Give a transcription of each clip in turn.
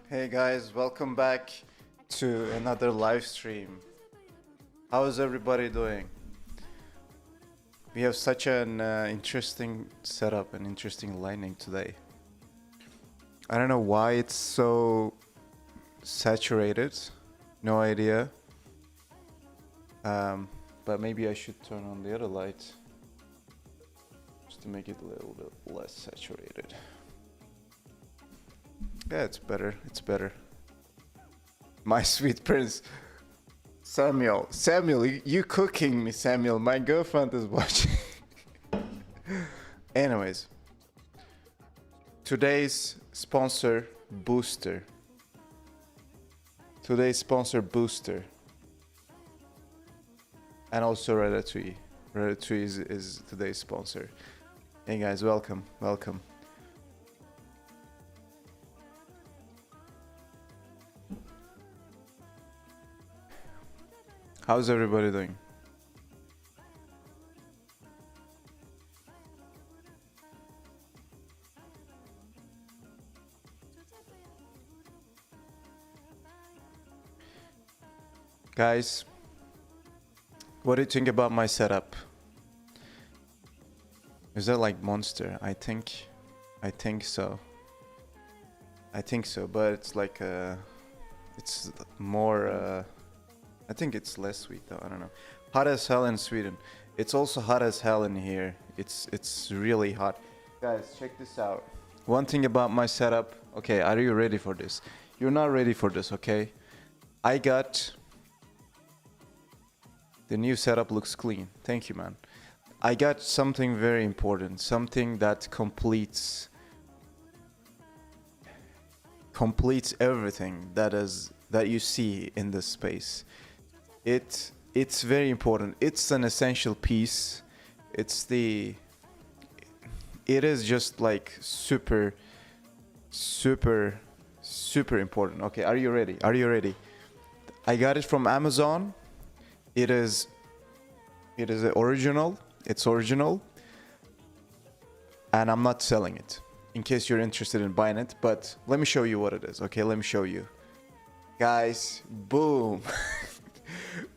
Hey guys, welcome back to another live stream. How is everybody doing? We have such an interesting setup and interesting lighting today. I don't know why it's so saturated. No idea. But maybe I should turn on the other light just to make it a little bit less saturated. Yeah, it's better. It's better. My sweet prince. Samuel, you cooking me, Samuel. My girlfriend is watching. Anyways, today's sponsor, Booster. Today's sponsor, Booster. And also Ratatui. Ratatui is today's sponsor. Hey guys, welcome. How's everybody doing? Guys, what do you think about my setup? Is that like Monster? I think so. But it's like it's more I think it's less sweet though, I don't know. Hot as hell in Sweden. It's also hot as hell in here. It's really hot. Guys, check this out. One thing about my setup. Okay, are you ready for this? You're not ready for this, okay? I got the new setup looks clean. Thank you, man. I got something very important, something that completes everything that you see in this space. It's very important. It's an essential piece. It is just like super important. Okay, are you ready? I got it from Amazon. It is original. It's original. And I'm not selling it in case you're interested in buying it, but let me show you what it is. Okay, let me show you. Guys, boom.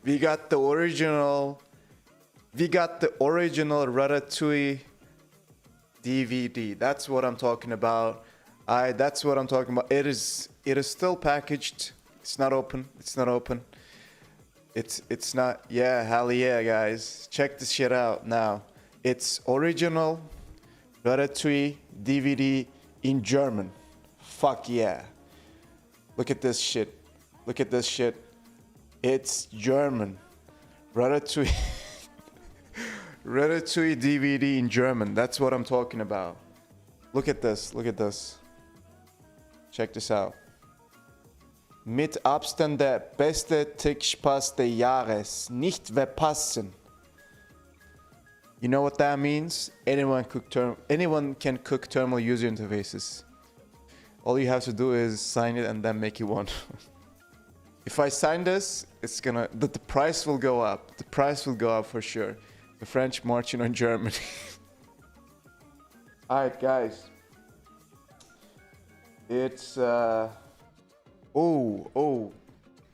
We got the original Ratatouille DVD. That's what I'm talking about. It is still packaged. It's not open. It's not. Yeah, hell yeah, guys. Check this shit out now. It's original Ratatouille DVD in German. Fuck yeah. Look at this shit. It's German. Ratatouille. Ratatouille DVD in German. That's what I'm talking about. Look at this. Check this out. Mit Abstand der beste Trickspaß des Jahres. Nicht verpassen. You know what that means? Anyone can cook thermal user interfaces. All you have to do is sign it and then make it one. If I sign this, it's gonna the price will go up. The price will go up for sure. The French marching on Germany. Alright guys. It's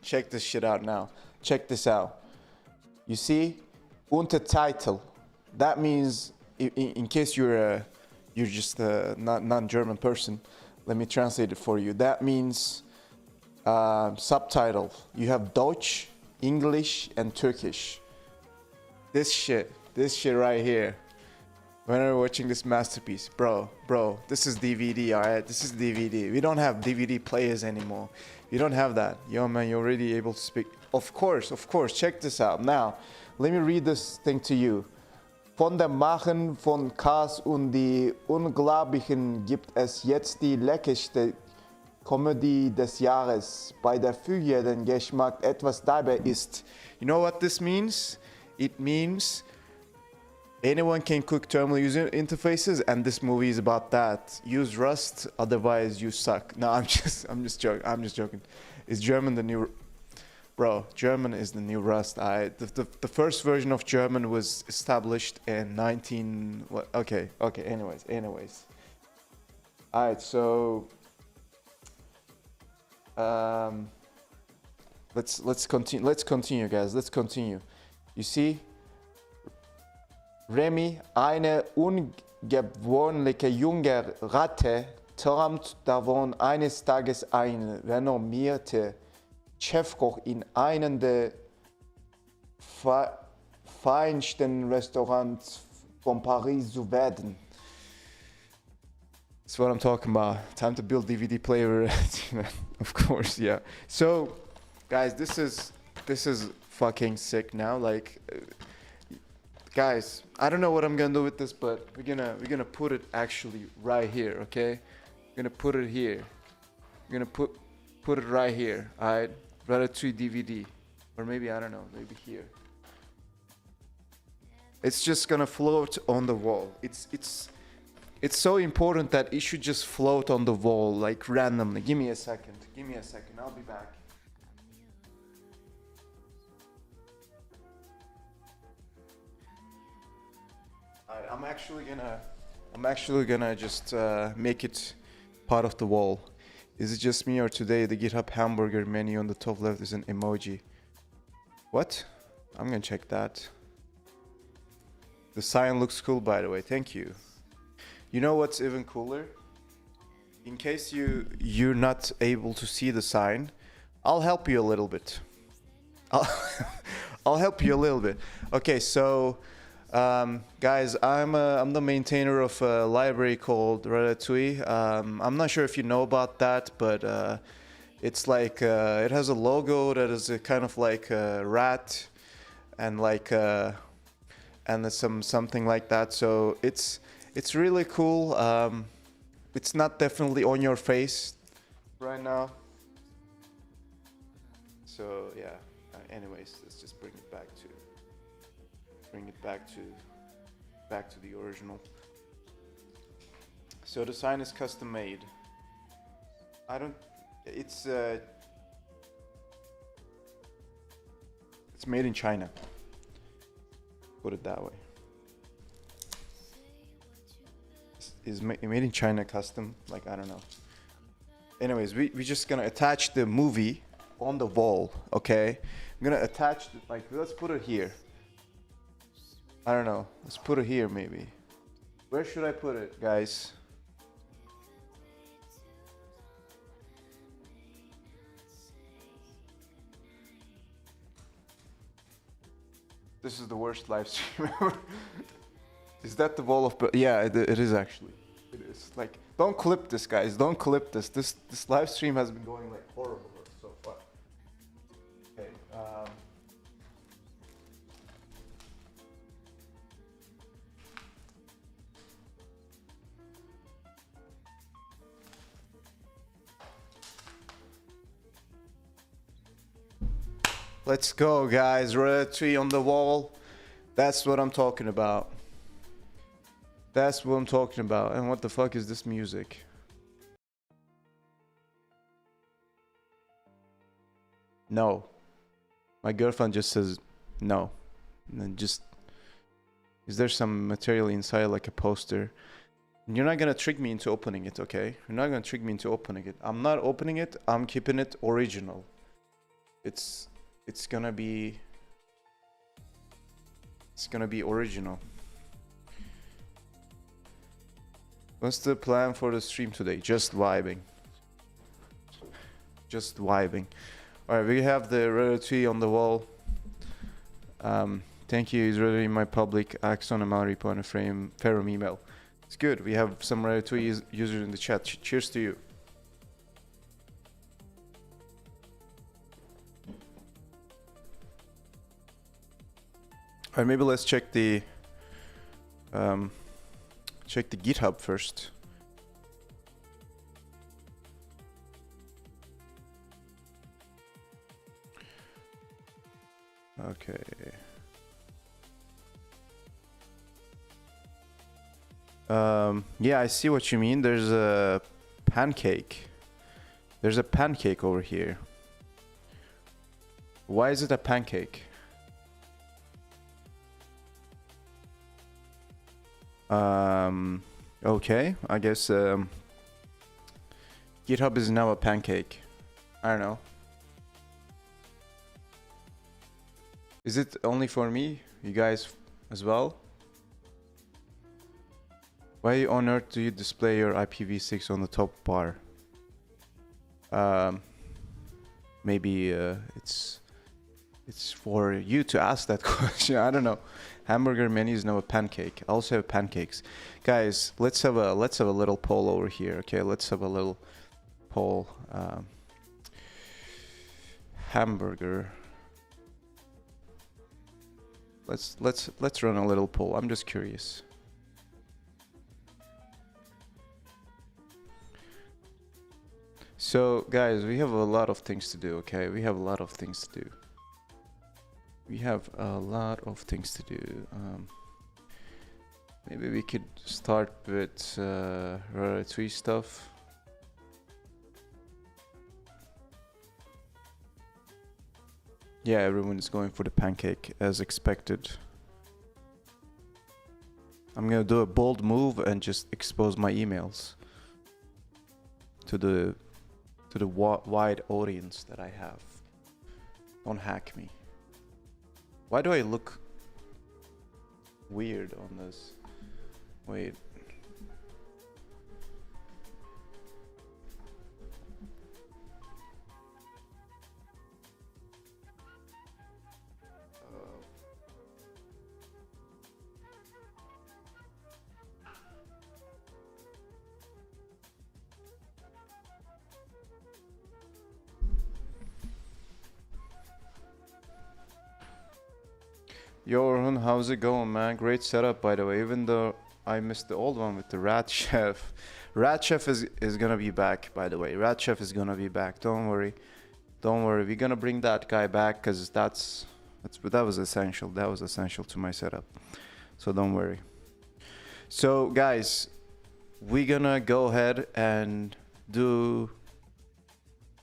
check this shit out now. Check this out. You see? Untertitle. That means in case you're just a non-German person, let me translate it for you. That means subtitle. You have Deutsch, English, and Turkish. This shit right here. When we're watching this masterpiece, bro, this is DVD, alright? This is DVD. We don't have DVD players anymore. You don't have that. Yo, man, you're already able to speak. Of course. Check this out. Now, let me read this thing to you. Von dem Machen von Cars und die Unglaublichen gibt es jetzt die leckerste Comedy des Jahres, bei der für jeden Geschmack etwas dabei ist. You know what this means? It means anyone can cook thermal user interfaces, and this movie is about that. Use Rust, otherwise you suck. No, I'm just joking. Is German the new? Bro, German is the new Rust. The first version of German was established in 19. What? Okay. Anyways. Alright, so Um, let's continue. Let's continue, guys. Let's continue. You see, Remy, eine ungewöhnliche junge Ratte, träumt davon, eines Tages ein renommierte Chefkoch in einem der feinsten Restaurants von Paris zu werden. That's what I'm talking about. Time to build DVD player. Of course, yeah. So, guys, this is fucking sick now. Like, guys, I don't know what I'm gonna do with this, but we're gonna put it actually right here, okay? We're gonna put it here. We're gonna put it right here. Alright, Ratatouille DVD, or maybe I don't know, maybe here. It's just gonna float on the wall. It's so important that it should just float on the wall like randomly. Give me a second. Give me a second. I'll be back. I'm actually gonna just make it part of the wall. Is it just me, or today the GitHub hamburger menu on the top left is an emoji? What? I'm gonna check that. The sign looks cool, by the way. Thank you. You know what's even cooler? In case you're not able to see the sign, I'll help you a little bit. I'll help you a little bit. Okay, so guys, I'm the maintainer of a library called Ratatui. I'm not sure if you know about that, but it's like it has a logo that is a kind of like a rat and like and something like that. So it's really cool. It's not definitely on your face right now. So yeah. Anyways, let's just bring it back to the original. So the sign is custom made. It's made in China. Put it that way. Is made in China custom? Like, I don't know. Anyways, we just gonna attach the movie on the wall, okay? I'm gonna attach it, like, let's put it here. I don't know. Let's put it here, maybe. Where should I put it, guys? This is the worst live stream ever. Is that the wall of... Yeah, it is actually. It is. Like, don't clip this, guys. Don't clip this. This live stream has been going, like, horrible so far. Okay, let's go, guys. Ratatouille on the wall. That's what I'm talking about. That's what I'm talking about. And what the fuck is this music? No. My girlfriend just says no. And then just... Is there some material inside, like a poster? You're not gonna trick me into opening it, okay? You're not gonna trick me into opening it. I'm not opening it. I'm keeping it original. It's gonna be... It's gonna be original. What's the plan for the stream today? Just vibing. Just vibing. Alright, we have the Ratatouille on the wall. Thank you, is ready in my public Axon Amal repo and a Ferrum email. It's good, we have some Ratatouille users in the chat. Cheers to you. Alright, maybe let's check the GitHub first. Okay. Yeah, I see what you mean. There's a pancake. There's a pancake over here. Why is it a pancake? Okay, I guess GitHub is now a pancake. I don't know. Is it only for me? You guys as well? Why on earth do you display your IPv6 on the top bar? Maybe it's for you to ask that question. I don't know. Hamburger menus now a pancake. I also have pancakes. Guys, let's have a little poll over here. Okay, let's have a little poll. Hamburger. Let's run a little poll. I'm just curious. So guys, we have a lot of things to do, okay? We have a lot of things to do. Maybe we could start with Ratatui stuff. Yeah, everyone is going for the pancake as expected. I'm gonna do a bold move and just expose my emails to the wide audience that I have. Don't hack me. Why do I look weird on this? Wait. Yo, Orhun, how's it going, man? Great setup, by the way. Even though I missed the old one with the Rat Chef. Rat Chef is gonna be back, by the way. Rat Chef is gonna be back. Don't worry. Don't worry. We're gonna bring that guy back because that was essential. That was essential to my setup. So don't worry. So, guys, we're gonna go ahead and do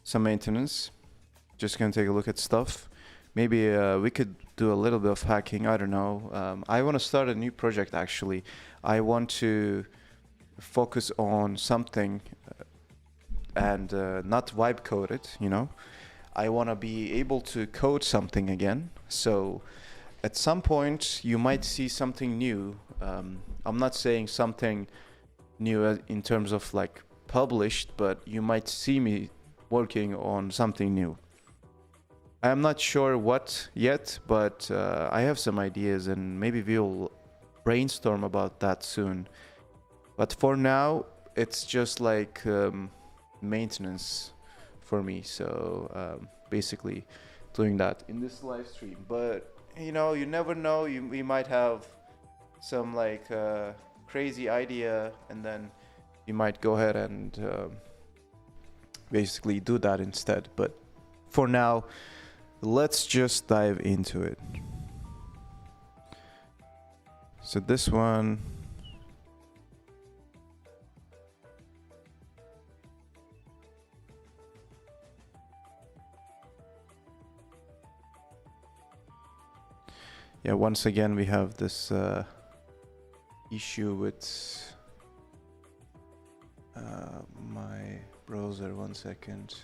some maintenance. Just gonna take a look at stuff. Maybe we could do a little bit of hacking. I don't know. I want to start a new project, actually. I want to focus on something and not vibe code it, you know. I want to be able to code something again. So at some point, you might see something new. I'm not saying something new in terms of like published, but you might see me working on something new. I'm not sure what yet, but I have some ideas and maybe we'll brainstorm about that soon. But for now, it's just like maintenance for me. So basically doing that in this live stream. But you know, you never know. We might have some like crazy idea and then you might go ahead and basically do that instead. But for now, let's just dive into it. So this one, yeah, once again we have this issue with my browser. 1 second.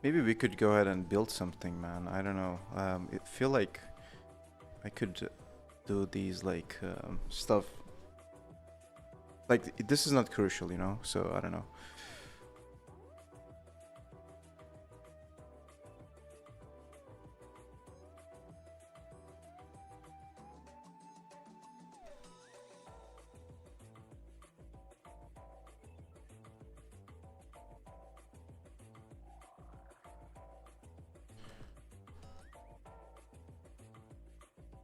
Maybe we could go ahead and build something, man. I don't know. I feel like I could do these like stuff. Like this is not crucial, you know. So I don't know.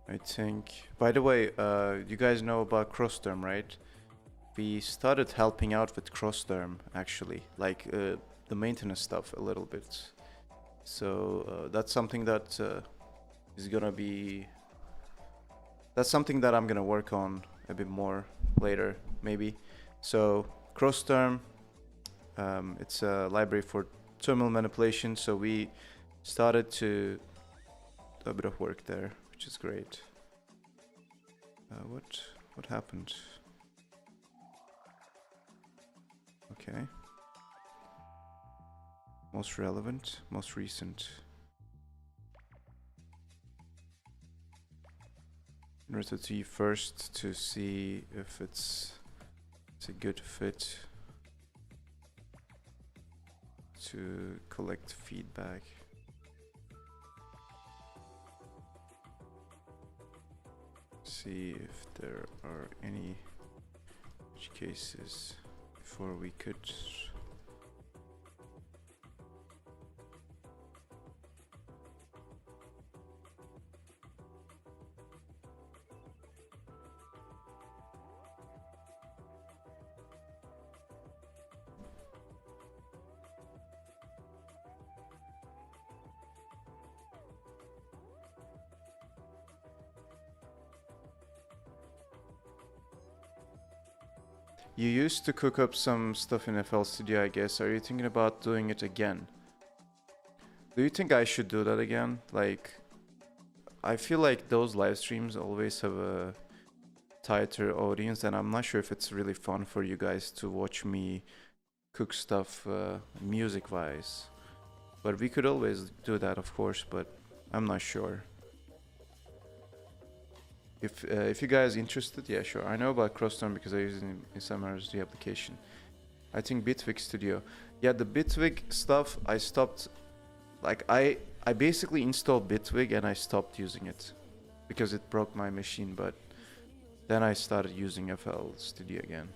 I think. By the way, you guys know about Crossterm, right? We started helping out with Crossterm actually, like the maintenance stuff a little bit. So that's something that is gonna be. That's something that I'm gonna work on a bit more later, maybe. So Crossterm, it's a library for terminal manipulation. So we started to do a bit of work there, which is great. What happened? Okay. Most relevant, most recent. Ratatui first to see if it's a good fit to collect feedback. See if there are any edge cases before we could. You used to cook up some stuff in FL Studio, I guess. Are you thinking about doing it again? Do you think I should do that again? Like, I feel like those live streams always have a tighter audience, and I'm not sure if it's really fun for you guys to watch me cook stuff music-wise. But we could always do that, of course, but I'm not sure. If you guys interested, yeah, sure. I know about Crosstown because I use it in some RSD application. I think Bitwig Studio. Yeah, the Bitwig stuff I stopped. Like I basically installed Bitwig and I stopped using it because it broke my machine. But then I started using FL Studio again.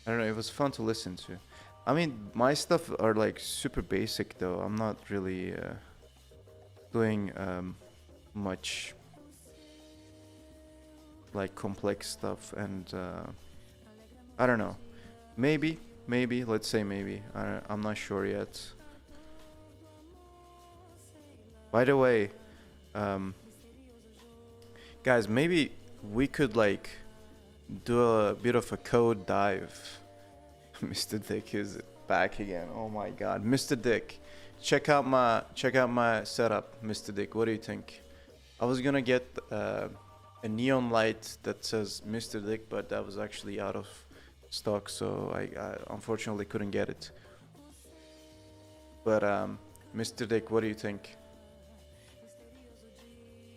I don't know. It was fun to listen to. I mean, my stuff are like super basic though. I'm not really doing much like complex stuff, and I don't know. Maybe, let's say maybe. I'm not sure yet. By the way, guys, maybe we could like do a bit of a code dive. Mr. Dick is back again. Oh my god, Mr. Dick. Check out my setup, Mr. Dick. What do you think? I was gonna get a neon light that says Mr. Dick, but that was actually out of stock, so I unfortunately couldn't get it. But Mr. Dick, what do you think?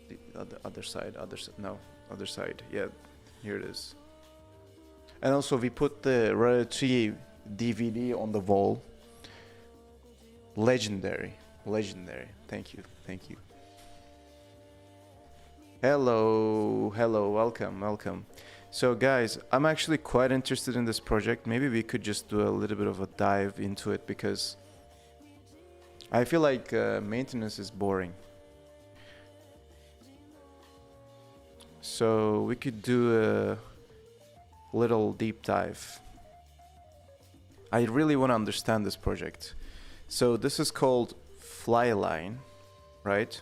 The other side, other side. Yeah, here it is. And also we put the Ratatui DVD on the wall. Legendary. Thank you. Hello, welcome. So guys, I'm actually quite interested in this project. Maybe we could just do a little bit of a dive into it because I feel like maintenance is boring. So we could do a little deep dive. I really want to understand this project. So this is called Flyline, right?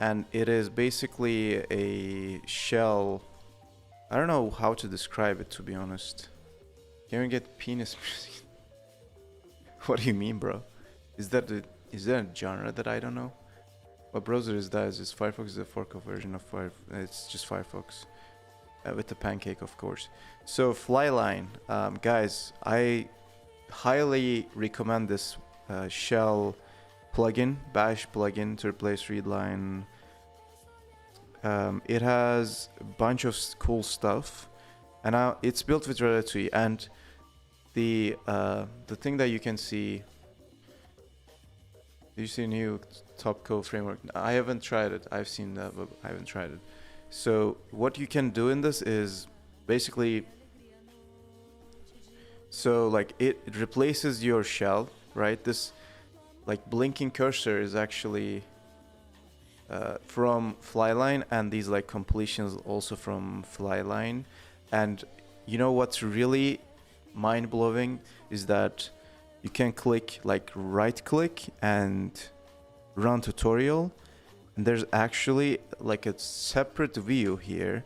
And it is basically a shell. I don't know how to describe it, to be honest. Can we get penis music? What do you mean, bro? Is that a genre that I don't know? What browser is that? Is Firefox is a fork of version of Firefox? It's just Firefox. With the pancake, of course. So Flyline, guys, I highly recommend this shell plugin, bash plugin to replace readline. It has a bunch of cool stuff, and it's built with Ratatouille. And the thing that you can see, do you see new Topco framework? I haven't tried it. I've seen that, but I haven't tried it. So what you can do in this is basically, so like it replaces your shell, right? This like blinking cursor is actually from flyline, and these like completions also from flyline. And you know what's really mind-blowing is that you can click like right click and run tutorial, and there's actually like a separate view here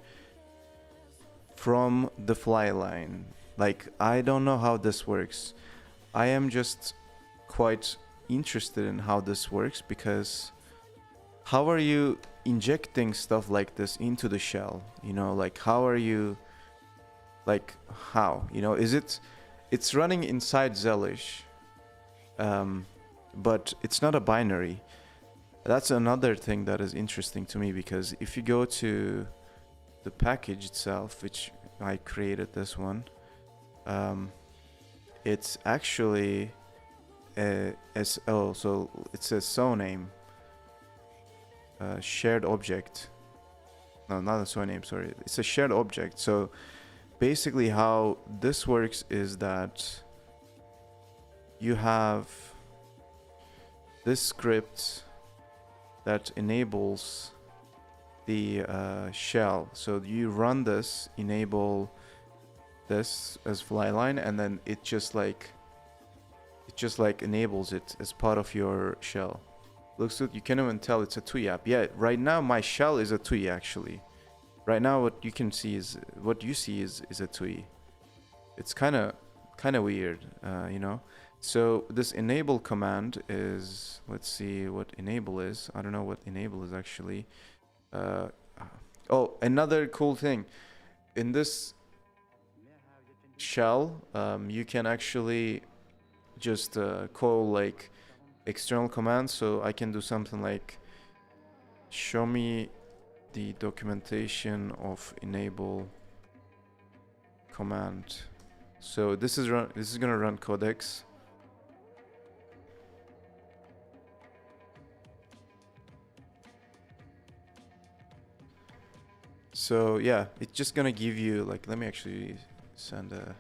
from the flyline. Like, I don't know how this works. I am just quite interested in how this works, because how are you injecting stuff like this into the shell? You know, like how are you, like how, you know, is it's running inside Zelish, but it's not a binary. That's another thing that is interesting to me, because if you go to the package itself, which I created this one, it's actually so it says so name, shared object. No, not a so name, sorry. It's a shared object. So basically how this works is that you have this script that enables the shell. So you run this, enable this as flyline, and then it just like enables it as part of your shell. Looks good. You can't even tell it's a TUI app. Yeah, right now my shell is a TUI actually. Right now what you see is a TUI. It's kind of weird, you know. So this enable command is, let's see what enable is. I don't know what enable is actually. Oh, another cool thing in this shell, you can actually just call like external commands. So I can do something like show me the documentation of enable command. So this is gonna run codecs. So yeah, it's just gonna give you like, let me actually send a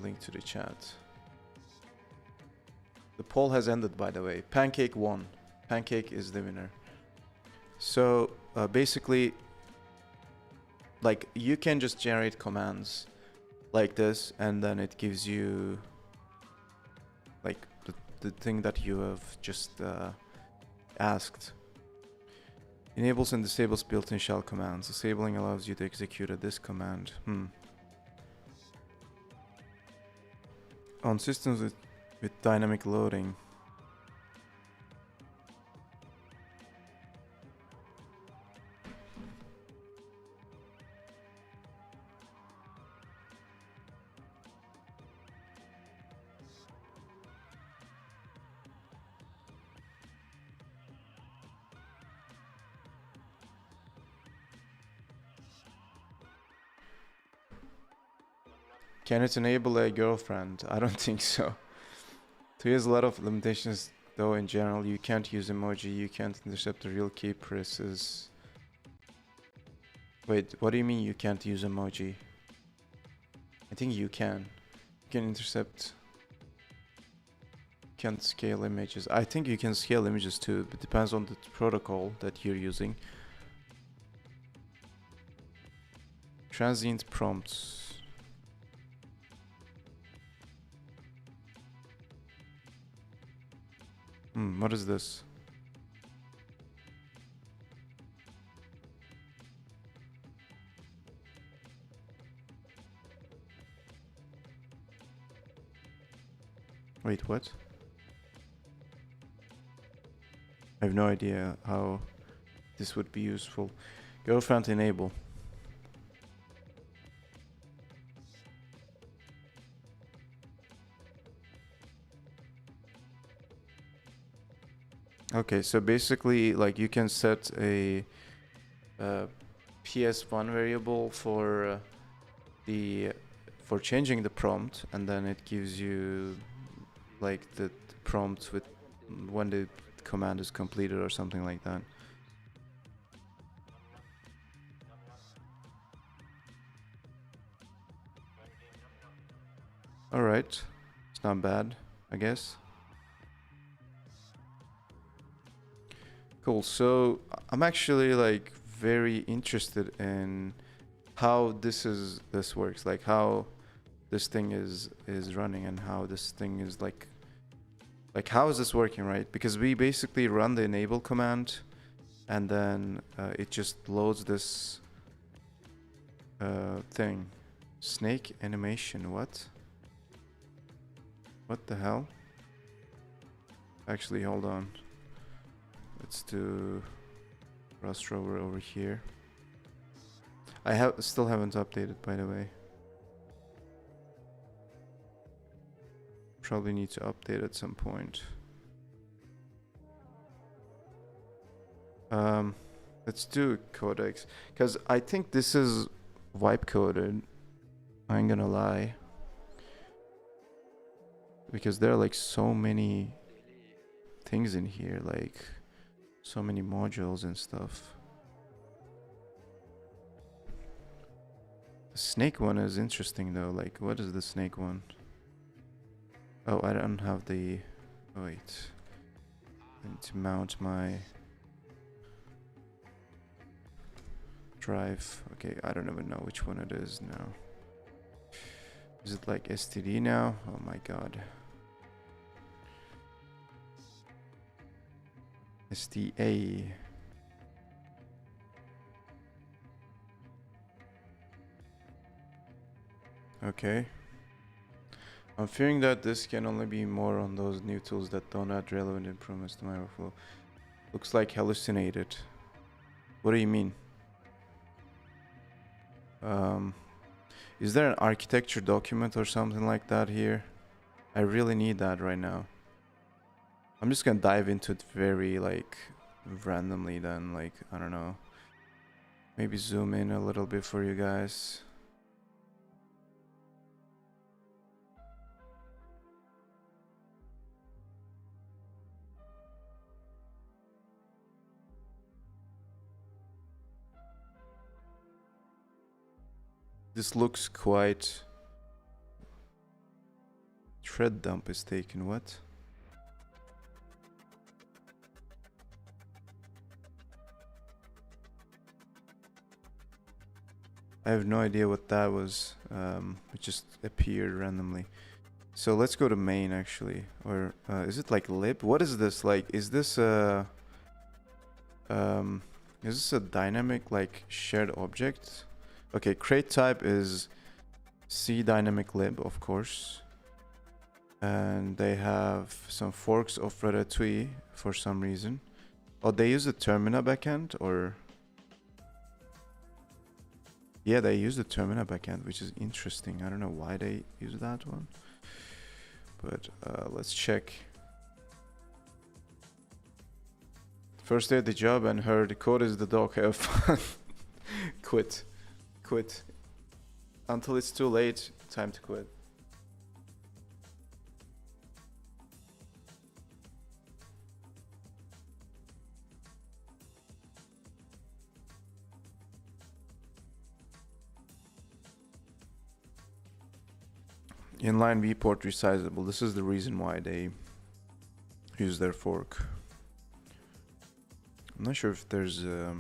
link to the chat. The poll has ended, by the way. Pancake won. Pancake is the winner. So basically, like you can just generate commands like this, and then it gives you like the thing that you have just asked. Enables and disables built-in shell commands. Disabling allows you to execute this command. On systems with dynamic loading. Can it enable a girlfriend? I don't think so. There is a lot of limitations though in general. You can't use emoji, you can't intercept the real key presses. Wait, what do you mean you can't use emoji? I think you can. You can intercept. Can't scale images. I think you can scale images too, but it depends on the protocol that you're using. Transient prompts. What is this? Wait, what? I have no idea how this would be useful. Girlfriend enable. Okay, so basically, like you can set a PS1 variable for changing the prompt, and then it gives you like the prompt with when the command is completed or something like that. All right, it's not bad, I guess. Cool. So I'm actually like very interested in how this works, like how this thing is running and how this thing is like how is this working, right? Because we basically run the enable command and then it just loads this thing. Snake animation, what the hell? Actually, hold on. Let's do Rust rover over here. I still haven't updated, by the way. Probably need to update at some point. Let's do codecs, because I think this is wipe coded. I ain't gonna lie, because there are like so many things in here, like so many modules and stuff. The snake one is interesting though. Like, what is the snake one? Oh, I don't have the... Oh, wait. I need to mount my drive. Okay, I don't even know which one it is now. Is it like STD now? Oh my god. STA. Okay. I'm fearing that this can only be more on those new tools that don't add relevant improvements to my workflow. Looks like hallucinated. What do you mean? Is there an architecture document or something like that here? I really need that right now. I'm just gonna dive into it very like randomly then, like, I don't know. Maybe zoom in a little bit for you guys. This looks quite... Thread dump is taken, what? I have no idea what that was. It just appeared randomly. So let's go to main actually. Or is it like lib? What is this like? Is this a dynamic like shared object? Okay, crate type is C dynamic lib, of course. And they have some forks of Ratatui for some reason. Oh, they use the Termina backend or... Yeah, they use the Termina backend, which is interesting. I don't know why they use that one. But let's check. First day at the job and heard the code is the dog. Have fun. Quit. Quit. Until it's too late, time to quit. Inline viewport resizable. This is the reason why they use their fork. I'm not sure if there's a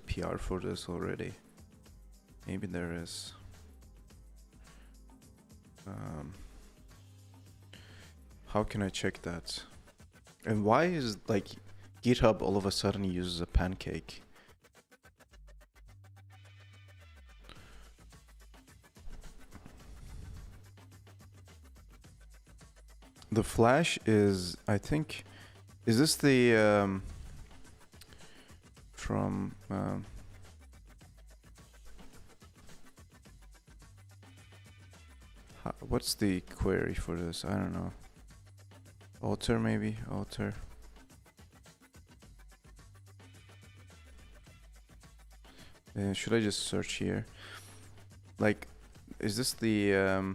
PR for this already. Maybe there is. How can I check that? And why is like GitHub all of a sudden uses a pancake? The flash is, I think, is this the from what's the query for this? I don't know. Author maybe? Author. Should I just search here? Like, is this the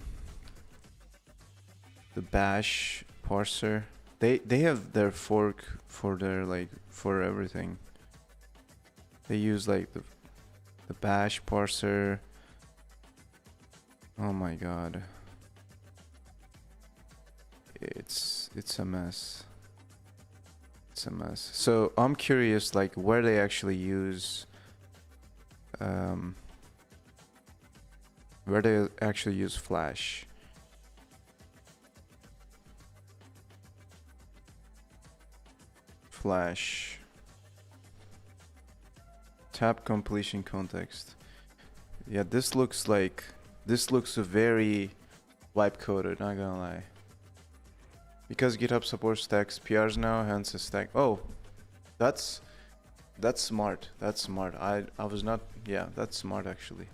bash parser? They have their fork for their like for everything. They use like the bash parser. Oh my god. It's a mess. It's SMS. So I'm curious, like, where they actually use, Flash. Flash. Tab completion context. Yeah, this looks very wipe coded, not gonna lie. Because GitHub supports stacks PRs now, hence a stack. Oh, that's smart. That's smart. I was not. Yeah, that's smart actually.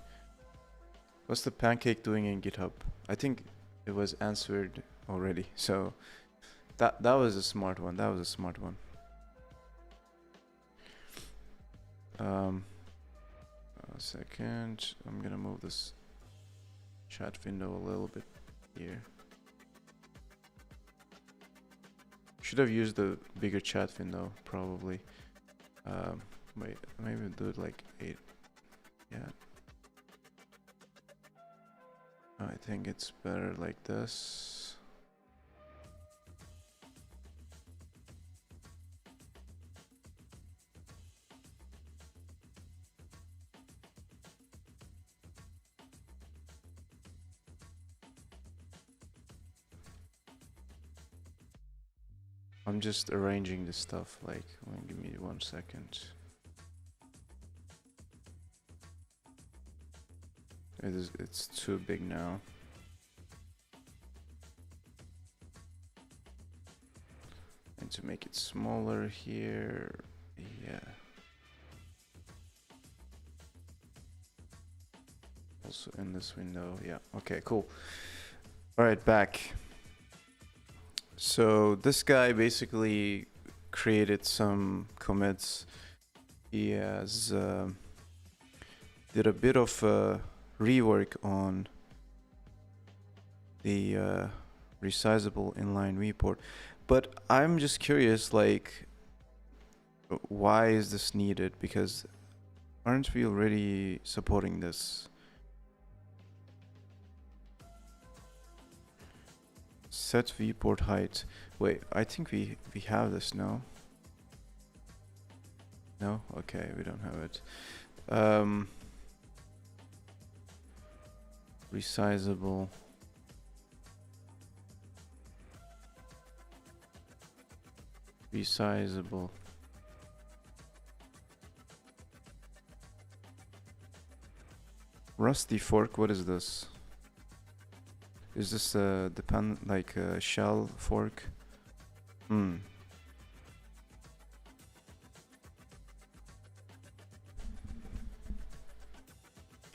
What's the pancake doing in GitHub? I think it was answered already. So that was a smart one. That was a smart one. A second. I'm gonna move this chat window a little bit here. Should have used the bigger chat window probably. Wait, maybe do it like 8. Yeah. I think it's better like this. I'm just arranging the stuff, like, give me 1 second. It's too big now. And to make it smaller here, yeah. Also in this window, yeah. Okay, cool. All right, back. So this guy basically created some commits. He has did a bit of rework on the resizable inline viewport, but I'm just curious, like, why is this needed? Because aren't we already supporting this? Set viewport height. Wait, I think we have this now. No? Okay, we don't have it. Resizable. Resizable. Rusty fork, what is this? Is this like a shell fork?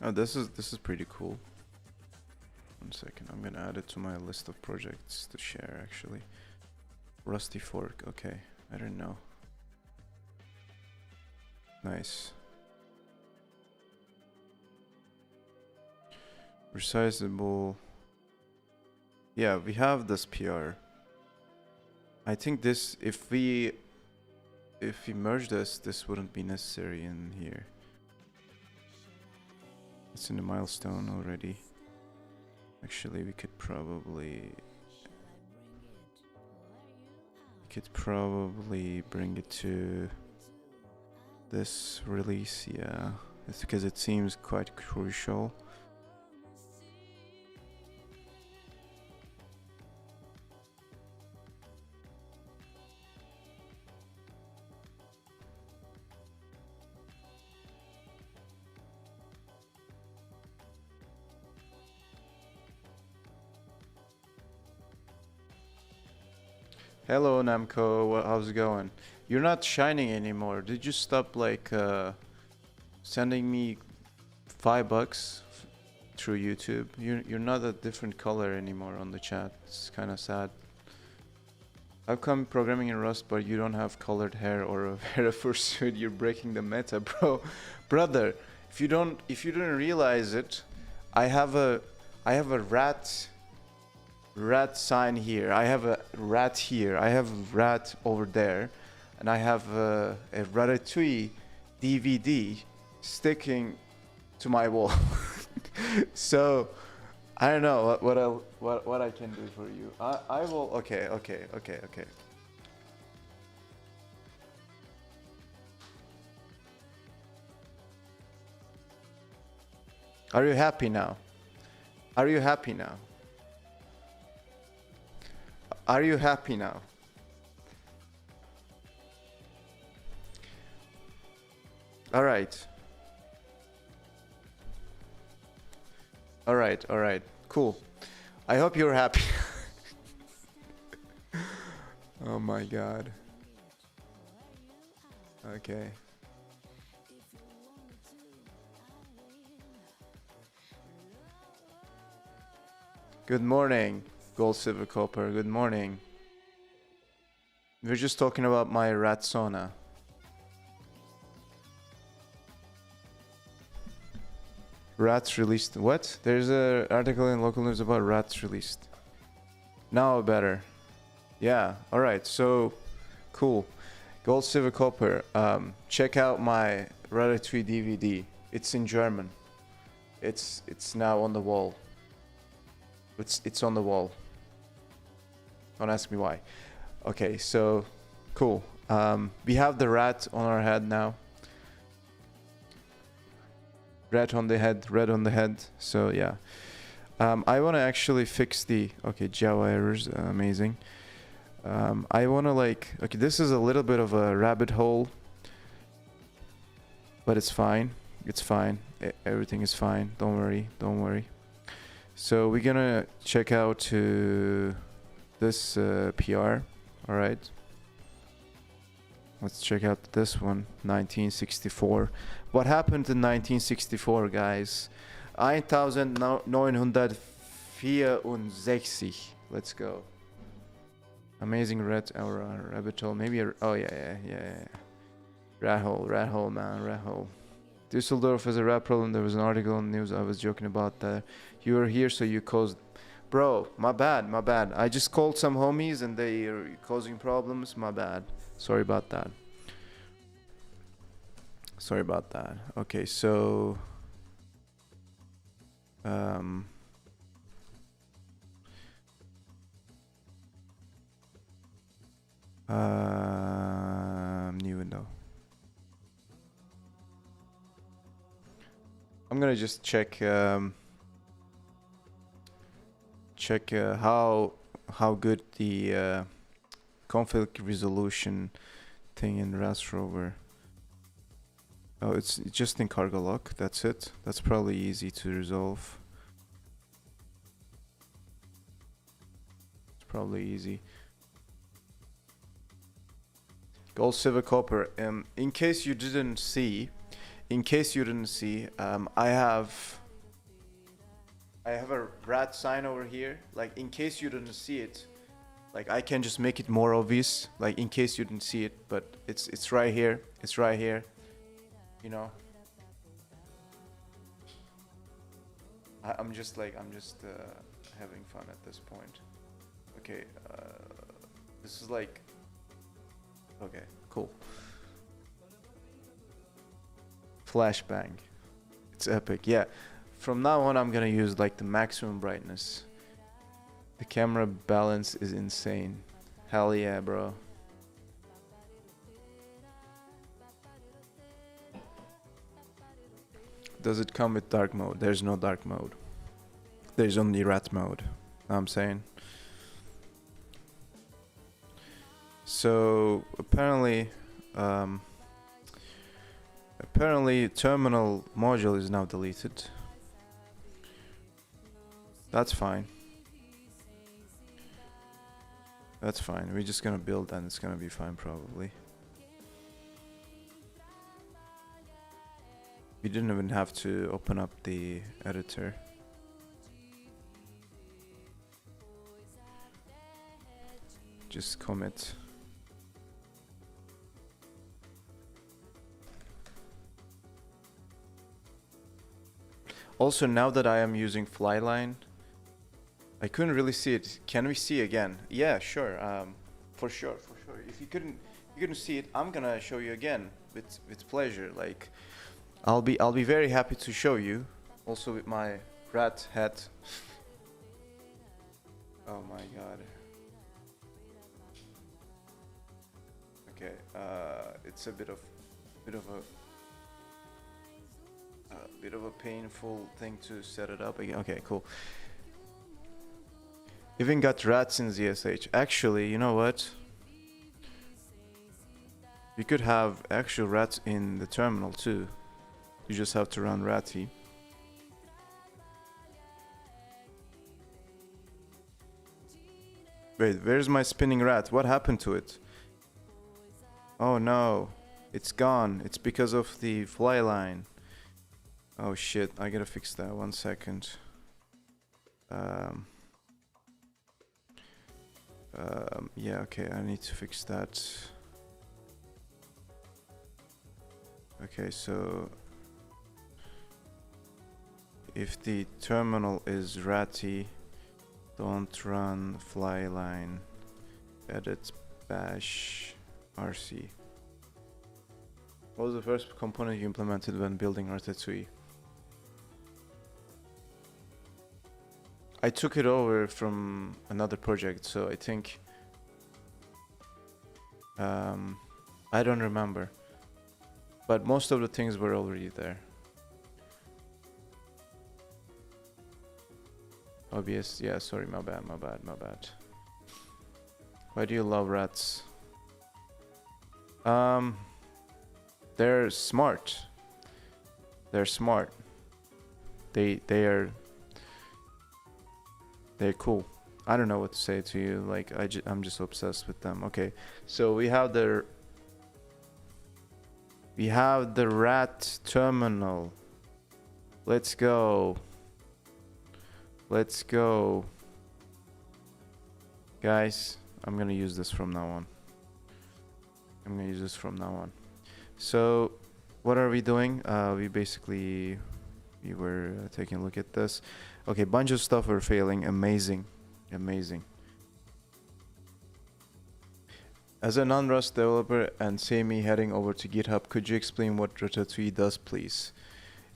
Oh, this is pretty cool. 1 second, I'm gonna add it to my list of projects to share actually. Rusty fork, okay. I don't know. Nice. Resizable. Yeah, we have this PR. I think this, if we merge this wouldn't be necessary in here. It's in the milestone already. Actually, we could probably bring it to this release. Yeah, it's because it seems quite crucial. Hello Namco, how's it going? You're not shining anymore. Did you stop like sending me $5 through YouTube? You're not a different color anymore on the chat. It's kind of sad. How come programming in Rust but you don't have colored hair or a Vera fursuit? You're breaking the meta, bro. Brother, if you didn't realize it, I have a rat sign here, I have a rat here, I have a rat over there, and I have a Ratatui DVD sticking to my wall. So I don't know what I can do for you. I will. Okay. Are you happy now? Are you happy now? Are you happy now? All right. All right. All right. Cool. I hope you're happy. Oh my God. Okay. Good morning, Gold, Silver, Copper. Good morning. We're just talking about my rat sauna. Rats released. What? There's an article in local news about rats released. Now better. Yeah. All right. So, cool. Gold, Silver, Copper. Check out my Ratatui DVD. It's in German. It's now on the wall. It's on the wall. Don't ask me why. Okay, so cool. We have the rat on our head now. Rat on the head, red on the head. So yeah. I want to actually fix the Java errors. Amazing. I want to okay, this is a little bit of a rabbit hole, but it's fine. It's fine. Everything is fine. Don't worry. Don't worry. So we're gonna check out this PR. All right. Let's check out this one. 1964. What happened in 1964, guys? 1964. Let's go. Amazing red aura rabbit hole. Maybe oh yeah. Rat hole, man, rat hole. Düsseldorf has a rat problem. There was an article on the news. I was joking about that. You were here, so you caused. Bro, my bad. I just called some homies and they are causing problems. My bad. Sorry about that. Okay, so. New window. I'm gonna just check how good the conflict resolution thing in Rust rover. Oh, it's just in cargo lock. That's it. That's probably easy to resolve. It's probably easy. Gold, silver, copper. In case you didn't see, I have a rat sign over here. Like, in case you didn't see it, like, I can just make it more obvious. Like, in case you didn't see it, but it's right here. It's right here. You know. I'm just having fun at this point. Okay. This is like. Okay. Cool. Flashbang. It's epic. Yeah. From now on, I'm gonna use like the maximum brightness. The camera balance is insane. Hell yeah, bro. Does it come with dark mode? There's no dark mode. There's only rat mode. I'm saying. So apparently terminal module is now deleted. That's fine. That's fine. We're just gonna build and it's gonna be fine probably. We didn't even have to open up the editor. Just commit. Also, now that I am using Flyline, I couldn't really see it. Can we see again? Yeah, sure. For sure. If you couldn't see it, I'm gonna show you again with pleasure. Like, I'll be very happy to show you. Also with my rat hat. Oh my god. Okay. It's a bit of a. a bit of a painful thing to set it up again. Okay, cool. Even got rats in ZSH. Actually, you know what? You could have actual rats in the terminal too. You just have to run ratty. Wait, where's my spinning rat? What happened to it? Oh no, it's gone. It's because of the fly line. Oh shit, I gotta fix that. 1 second. Yeah, okay, I need to fix that. Okay, so if the terminal is ratty, don't run fly line. Edit bash rc. What was the first component you implemented when building Ratatui? I took it over from another project, so I think I don't remember, but most of the things were already there. OBS, yeah, sorry, my bad. Why do you love rats? They're smart. They're smart. They're cool. I don't know what to say to you. Like I'm just obsessed with them. Okay, so we have the rat terminal. Let's go. Let's go. Guys, I'm gonna use this from now on. So, what are we doing? We were taking a look at this. Okay, bunch of stuff were failing. Amazing. As a non-Rust developer and say me heading over to GitHub, could you explain what Ratatui does, please?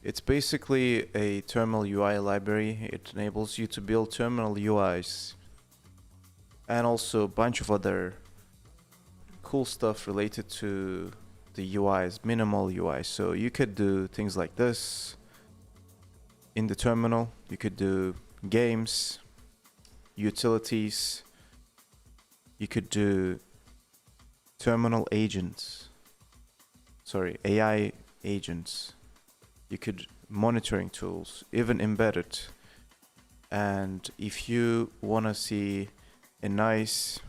It's basically a terminal UI library. It enables you to build terminal UIs and also a bunch of other cool stuff related to the UIs, minimal UIs. So you could do things like this in the terminal. You could do games, utilities. You could do terminal agents. Sorry, AI agents. You could monitoring tools, even embedded. And if you want to see a nice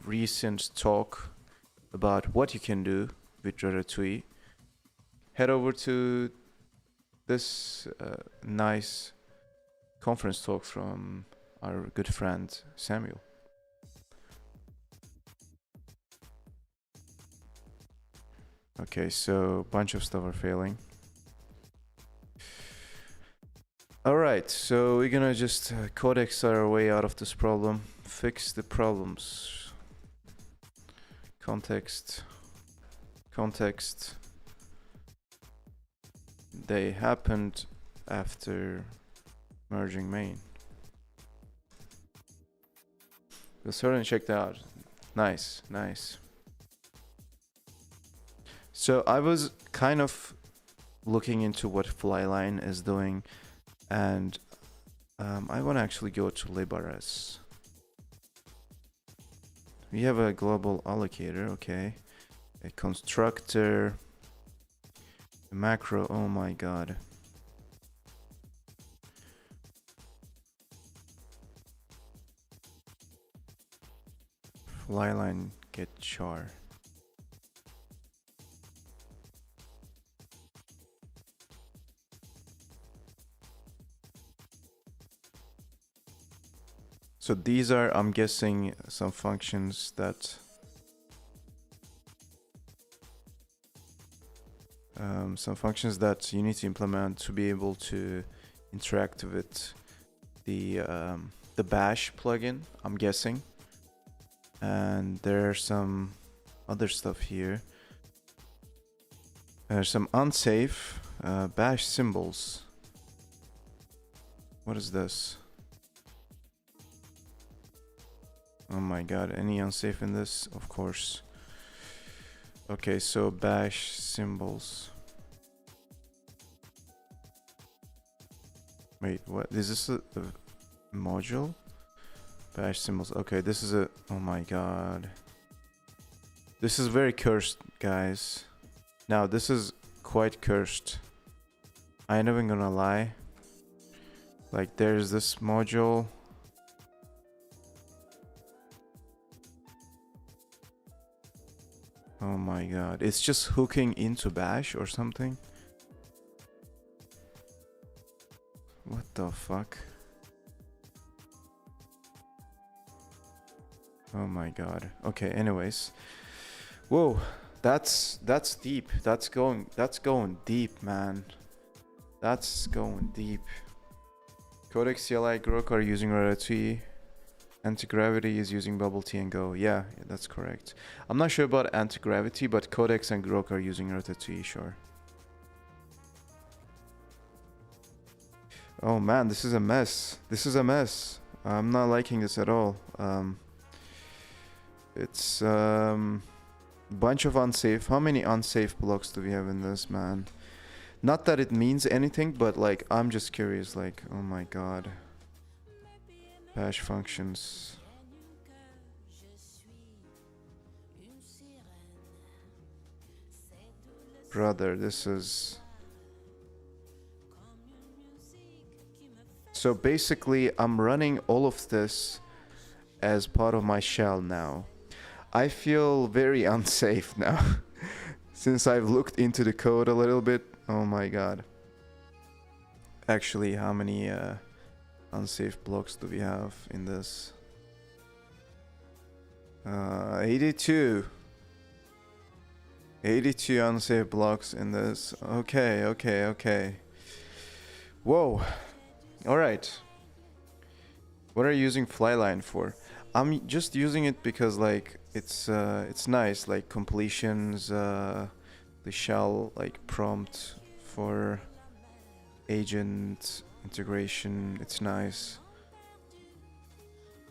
recent talk about what you can do with Ratatouille, head over to this nice conference talk from our good friend Samuel. Okay, so a bunch of stuff are failing. Alright, so we're gonna just codex our way out of this problem, fix the problems. Context. They happened after merging main. We'll certainly check that out. Nice. So I was kind of looking into what Flyline is doing, and I want to actually go to librs. We have a global allocator, okay, a constructor, a macro. Oh my god. Flyline get char. So these are, I'm guessing, some functions that you need to implement to be able to interact with the bash plugin, I'm guessing. And there's some other stuff here. There's some unsafe bash symbols. What is this? Oh my god, any unsafe in this? Of course. Okay, so bash symbols. Wait, what? Is this a module? Bash symbols. Okay, this is a... Oh my god. This is very cursed, guys. Now, this is quite cursed. I ain't even gonna lie. Like, there's this module. Oh my god. It's just hooking into bash or something. What the fuck? Oh my god. Okay, anyways. Whoa, that's deep. That's going deep, man. That's going deep. Codex CLI Grok are using Ratatui. Anti-gravity is using bubble tea and go. Yeah, that's correct. I'm not sure about anti-gravity, but Codex and Grok are using Ratatui, sure. Oh man, this is a mess. This is a mess. I'm not liking this at all. It's bunch of unsafe. How many unsafe blocks do we have in this, man? Not that it means anything, but like I'm just curious. Like, oh my god. Bash functions. Brother, this is... So basically, I'm running all of this as part of my shell now. I feel very unsafe now. Since I've looked into the code a little bit. Oh my god. Actually, how many unsafe blocks do we have in this? 82. 82 unsafe blocks in this. Okay. Whoa. Alright. What are you using Flyline for? I'm just using it because like it's nice, like completions, the shell like prompt for agent integration. It's nice.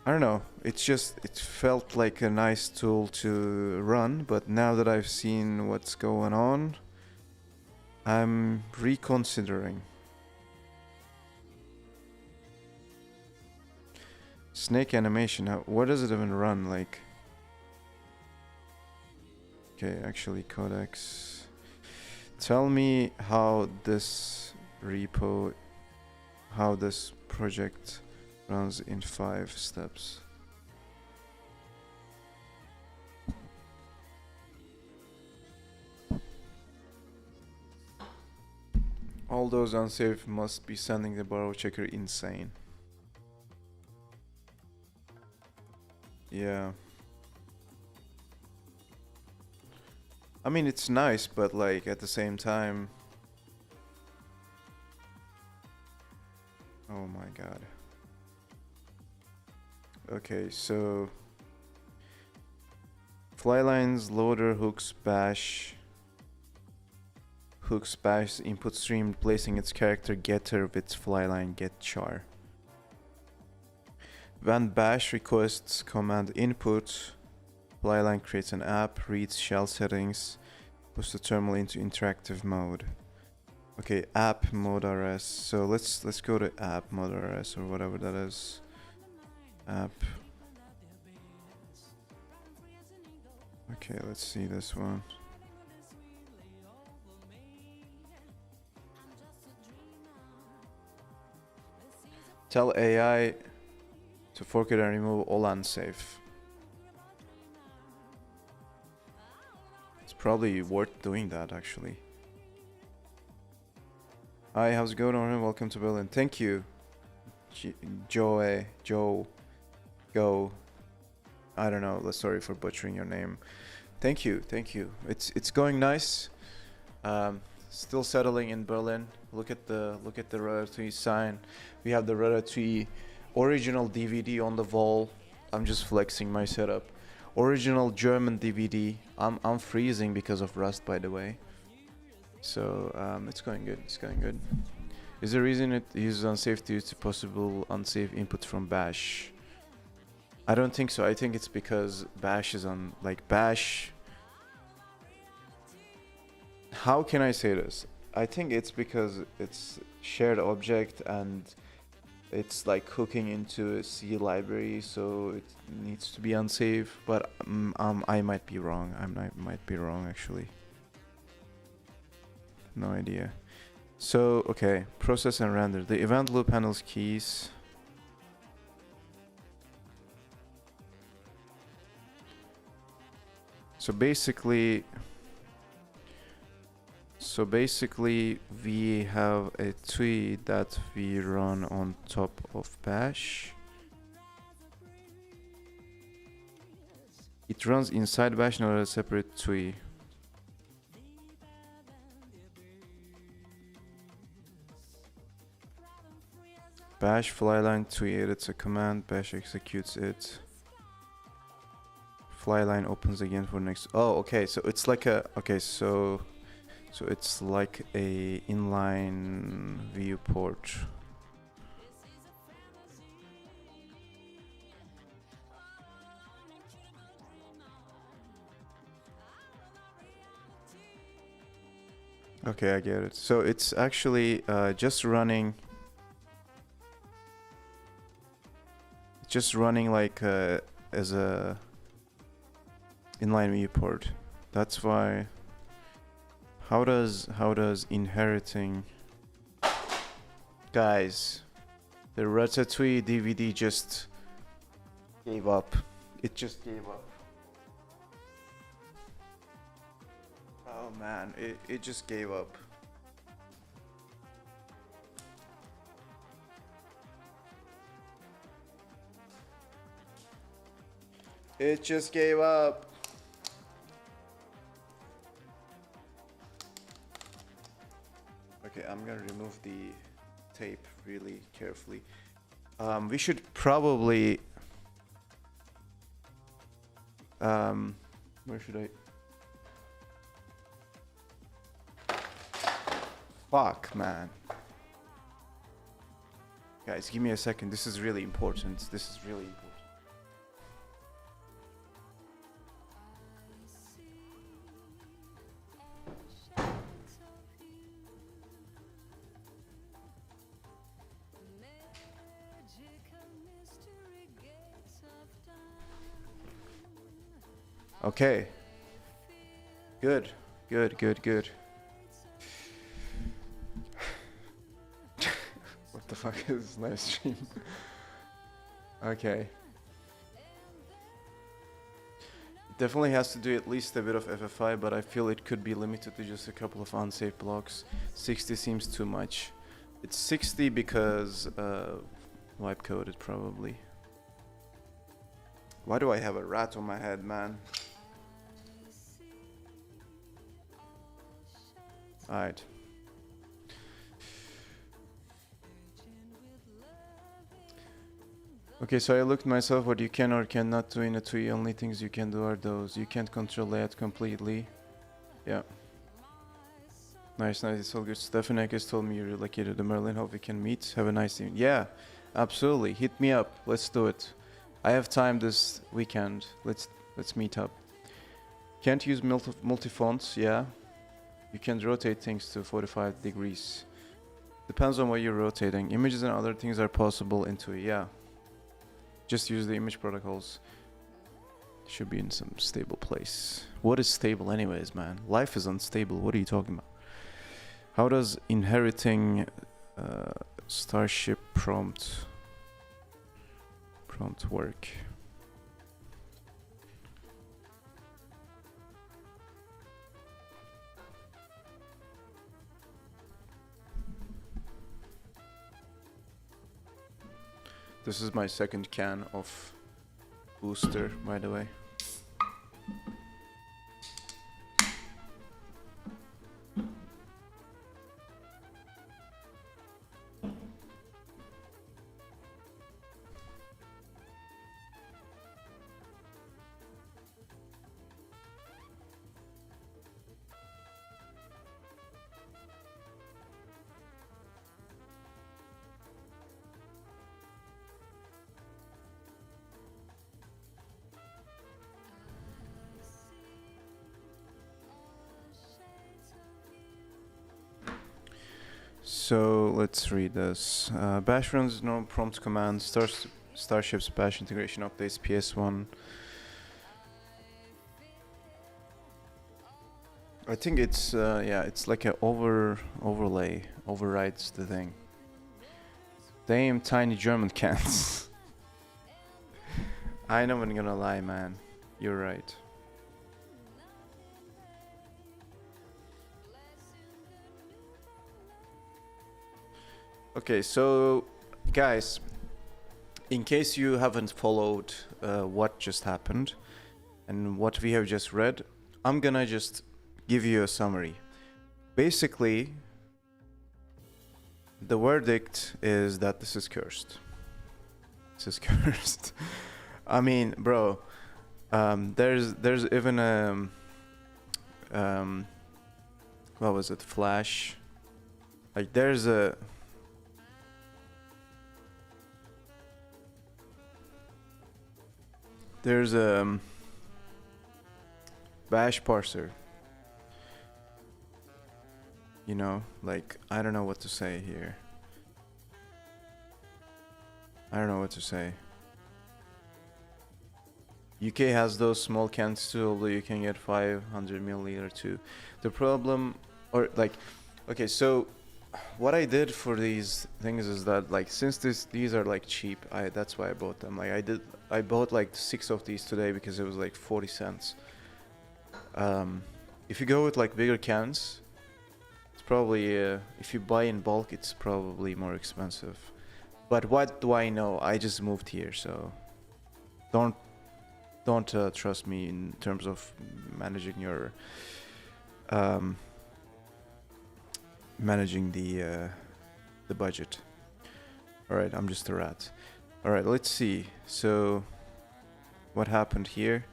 I don't know, it felt like a nice tool to run, but now that I've seen what's going on, I'm reconsidering. Snake animation, what does it even run like? Okay, actually codex. Tell me how this repo, how this project runs in 5 steps. All those unsafe must be sending the borrow checker insane. Yeah. I mean, it's nice, but like at the same time... Oh my god. Okay, so... Flylines, loader, hooks, bash input stream, replacing its character getter with flyline get char. When bash requests command input, Flyline creates an app, reads shell settings, puts the terminal into interactive mode. Okay, app mode RS. So let's go to app mode RS or whatever that is. App. Okay, let's see this one. Tell AI to forget and remove all unsafe. It's probably worth doing that actually. Hi, how's it going, Orhun? Welcome to Berlin. Thank you, Joe. Go. I don't know. Sorry for butchering your name. Thank you. It's going nice. Still settling in Berlin. Look at the Ratatui sign. We have the Ratatui original DVD on the wall. I'm just flexing my setup. Original German DVD. I'm freezing because of Rust, by the way. So it's going good. Is the reason it uses unsafe to use the possible unsafe input from bash? I don't think so. I think it's because bash is on, like, bash. How can I say this? I think it's because it's shared object and it's like hooking into a C library, so it needs to be unsafe. But I might be wrong. I might be wrong actually. No idea. So okay, process and render. The event loop handles keys. So basically, we have a TUI that we run on top of bash. It runs inside bash, not a separate TUI. Bash flyline TUI edits a command, bash executes it. Flyline opens again for next. Oh, okay. So it's like a so it's like a inline viewport. Okay, I get it. So it's actually just running like as a inline viewport. That's why. How does inheriting, guys, the Ratatouille DVD just gave up. It just gave up. Oh man, it just gave up. It just gave up. Okay, I'm gonna remove the tape really carefully. We should probably where should I? Fuck, man. Guys, give me a second. This is really important. This is really important. Okay. Good. What the fuck is this live stream? Okay. It definitely has to do at least a bit of FFI, but I feel it could be limited to just a couple of unsafe blocks. 60 seems too much. It's 60 because wipe coded probably. Why do I have a rat on my head, man? Alright. Okay, so I looked myself what you can or cannot do in a tree. Only things you can do are those. You can't control layout completely. Yeah. Nice, it's all good. Stefan Eckes told me you're relocated to Merlin. Hope we can meet. Have a nice evening. Yeah, absolutely. Hit me up. Let's do it. I have time this weekend. Let's meet up. Can't use multi-fonts, yeah. You can rotate things to 45 degrees. Depends on what you're rotating. Images and other things are possible into it, yeah. Just use the image protocols. Should be in some stable place. What is stable anyways, man? Life is unstable. What are you talking about? How does inheriting Starship prompt work? This is my second can of booster, by the way. So let's read this. Bash runs no prompt command. Starship's Bash integration updates PS1. I think it's yeah, it's like a overlay overrides the thing. Damn tiny German cats. I know I'm gonna lie, man. You're right. Okay, so guys, in case you haven't followed what just happened and what we have just read, I'm gonna just give you a summary. Basically, the verdict is that this is cursed. This is cursed. I mean, bro, there's even what was it? Flash. Like there's a bash parser. You know, like I don't know what to say here. I don't know what to say. UK has those small cans too, although you can get 500 milliliter too. The problem, or like, okay, so what I did for these things is that like since these are like cheap, that's why I bought them. Like I bought like 6 of these today because it was like 40 cents. If you go with like bigger cans, it's probably if you buy in bulk, it's probably more expensive. But what do I know? I just moved here, so don't trust me in terms of managing your managing the budget. All right, I'm just a rat. All right, let's see. So what happened here?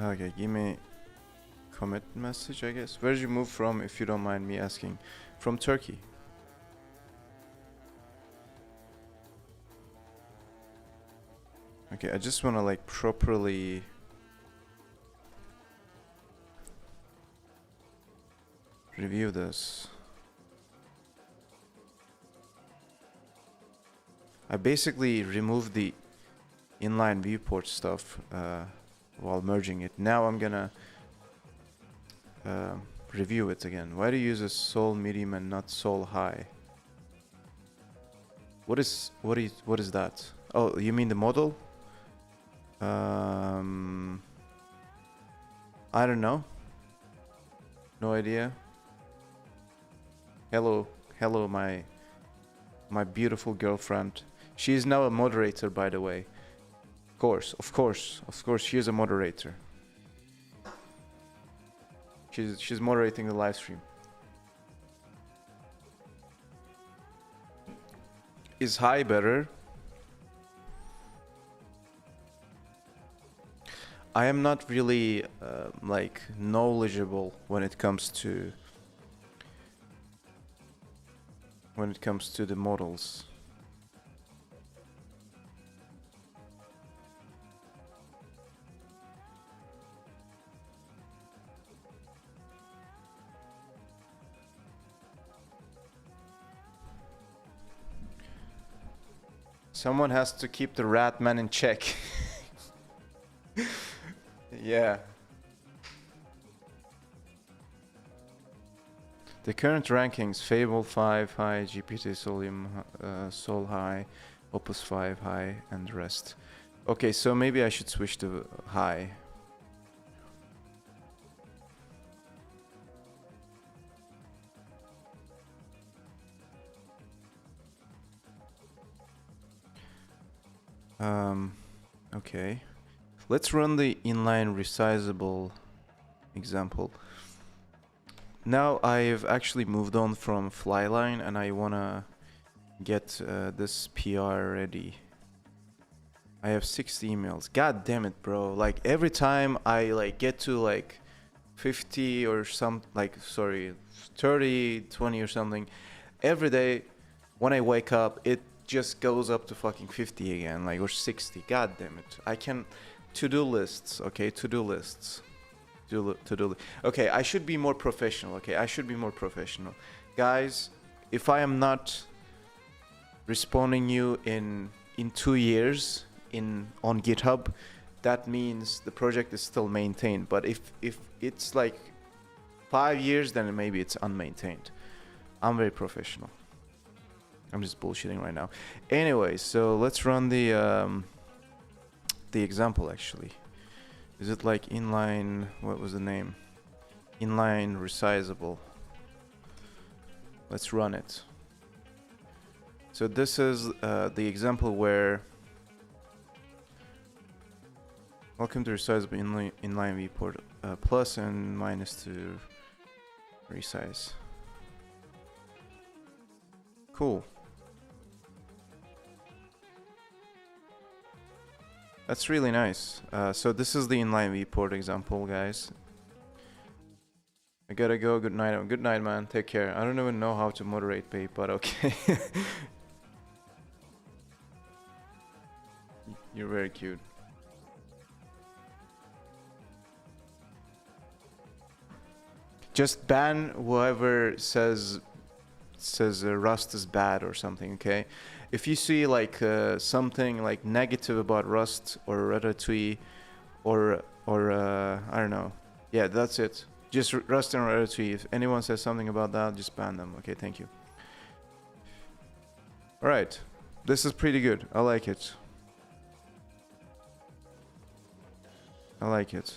Okay, give me commit message, I guess. Where did you move from, if you don't mind me asking? From Turkey. Okay, I just want to like properly review this. I basically removed the inline viewport stuff while merging it. Now I'm gonna review it again. Why do you use a sol medium and not sol high? What is that? Oh, you mean the model? I don't know. No idea. Hello, my beautiful girlfriend. She is now a moderator, by the way. Of course, she is a moderator. She's moderating the live stream. Is high better? I am not really like knowledgeable when it comes to the models. Someone has to keep the rat man in check. Yeah. The current rankings: Fable 5 high, GPT Solium Sol high, Opus 5 high, and the rest. Okay, so maybe I should switch to high. Okay. Let's run the inline resizable example. Now I've actually moved on from Flyline and I wanna get this PR ready. I have 60 emails. God damn it, bro. Like every time I like get to like 50 or some, like, sorry, 30, 20 or something, every day when I wake up, it just goes up to fucking 50 again, like, or 60. God damn it. I can to-do lists, okay? To-do lists. Okay, I should be more professional, okay? I should be more professional. Guys, if I am not responding you in 2 years on GitHub, that means the project is still maintained. But if it's like 5 years, then maybe it's unmaintained. I'm very professional. I'm just bullshitting right now. Anyway, so let's run the example actually. Is it like inline, what was the name? Inline resizable. Let's run it. So this is the example where welcome to resizable inline viewport, plus and minus to resize. Cool. That's really nice. So this is the inline viewport example, guys. I gotta go. Good night. Good night, man. Take care. I don't even know how to moderate, babe, but okay. You're very cute. Just ban whoever says Rust is bad or something, okay? If you see like something like negative about Rust or Ratatui or I don't know. Yeah, that's it. Just Rust and Ratatui. If anyone says something about that, just ban them. Okay, thank you. All right. This is pretty good. I like it. I like it.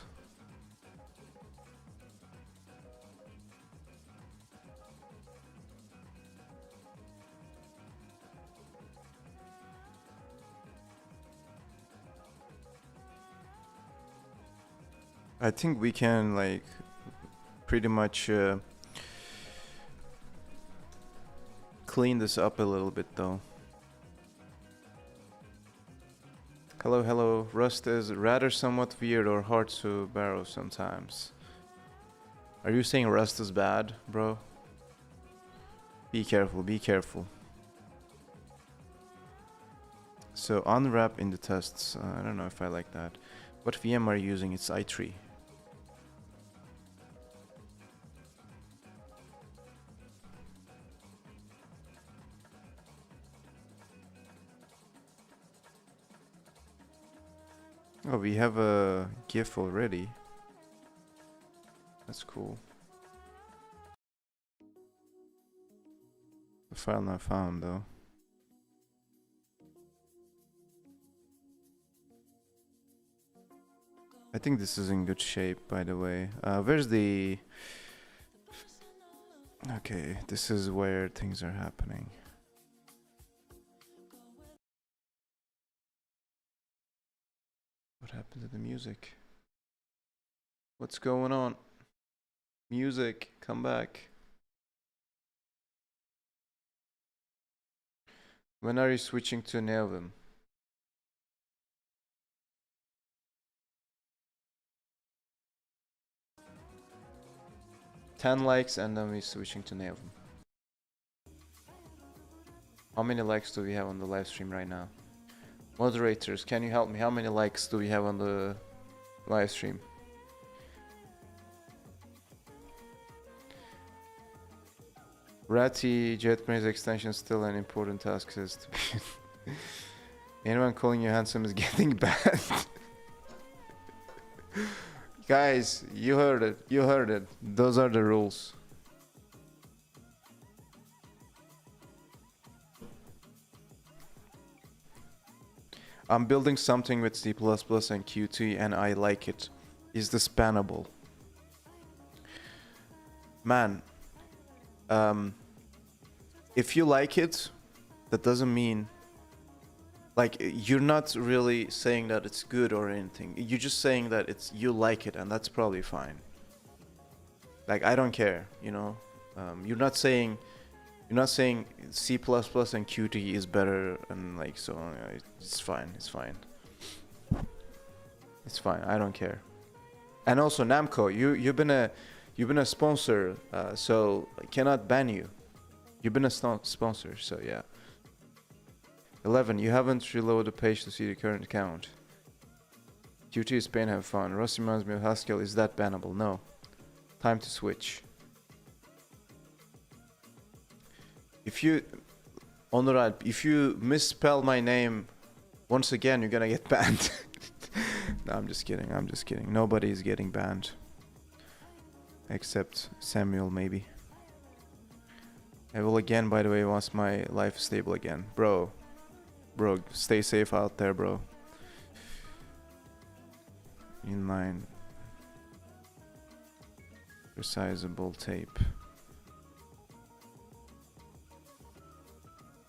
I think we can like pretty much clean this up a little bit though. Hello, hello. Rust is rather somewhat weird or hard to borrow sometimes. Are you saying Rust is bad, bro? Be careful, be careful. So unwrap in the tests. I don't know if I like that. What VM are you using? It's i3. Oh, we have a GIF already. That's cool. The file not found though. I think this is in good shape, by the way. Where's the... Okay, this is where things are happening. What happened to the music? What's going on? Music, come back. When are you switching to Neovim? $10 likes and then we're switching to Neovim. How many likes do we have on the live stream right now? Moderators, can you help me? How many likes do we have on the live stream? Ratty JetBrains extension is still an important task, says to be. Anyone calling you handsome is getting banned. Guys, you heard it. You heard it. Those are the rules. I'm building something with C++ and Qt and I like it. Is this bannable? Man, if you like it, that doesn't mean... Like, you're not really saying that it's good or anything. You're just saying that it's you like it and that's probably fine. Like, I don't care, you know? You're not saying C++ and Qt is better and like so on. It's fine. It's fine. It's fine. I don't care. And also Namco, you've been a sponsor, so I cannot ban you. You've been a sponsor, so yeah. 11. You haven't reloaded the page to see the current count. Duty is pain, have fun. Rust reminds me of Haskell. Is that bannable? No. Time to switch. If you... Honorad, if you misspell my name once again, you're gonna get banned. No, I'm just kidding. I'm just kidding. Nobody is getting banned. Except Samuel, maybe. I will again, by the way, once my life is stable again. Bro, stay safe out there, bro. Inline. Resizable tape.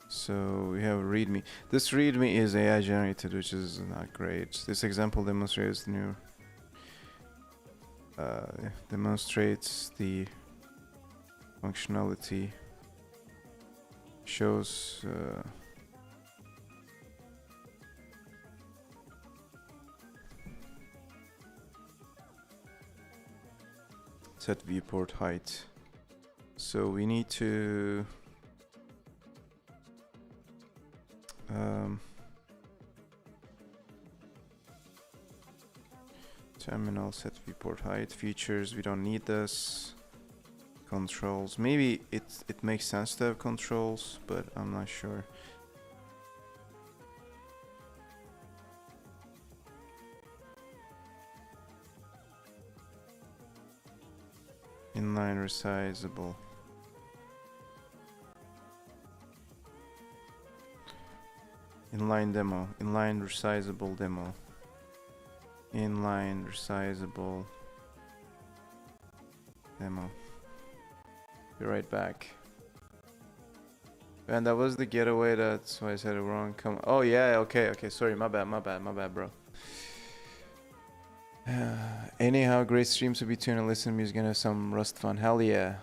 So we have readme. This readme is AI generated, which is not great. This example demonstrates new. Demonstrates the functionality. Shows. Set viewport height. So we need to terminal set viewport height. Features, we don't need this. Controls, maybe it makes sense to have controls, but I'm not sure. Inline resizable. Inline demo. Inline resizable demo. Inline resizable demo. Be right back. And that was the getaway, that's why I said it wrong. Come. Oh yeah, okay, sorry, my bad, bro. Anyhow, great streams to be tuned and listen to music and have some Rust fun. Hell yeah.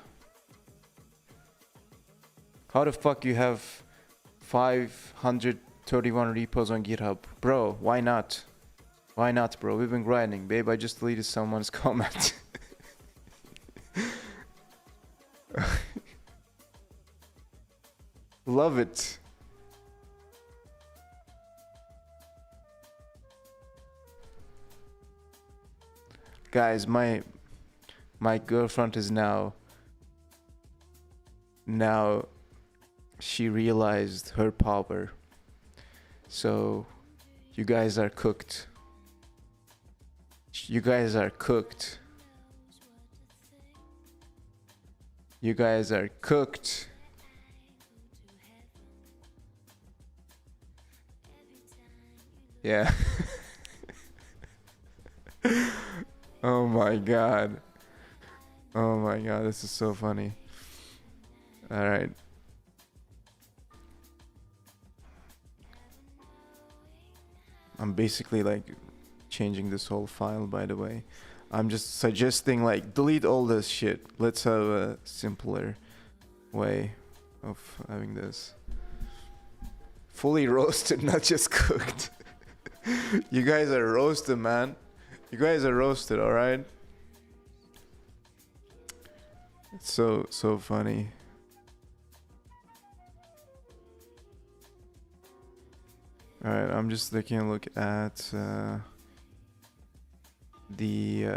How the fuck you have 531 repos on GitHub? Bro, why not? Why not, bro? We've been grinding. Babe, I just deleted someone's comment. Love it. Guys, my girlfriend is now she realized her power. So you guys are cooked. You guys are cooked. You guys are cooked. Yeah. Oh my god. Oh my god, this is so funny. Alright. I'm basically like changing this whole file, by the way. I'm just suggesting like delete all this shit. Let's have a simpler way of having this. Fully roasted, not just cooked. You guys are roasted, man. You guys are roasted, alright? It's so funny. Alright, I'm just taking a look at the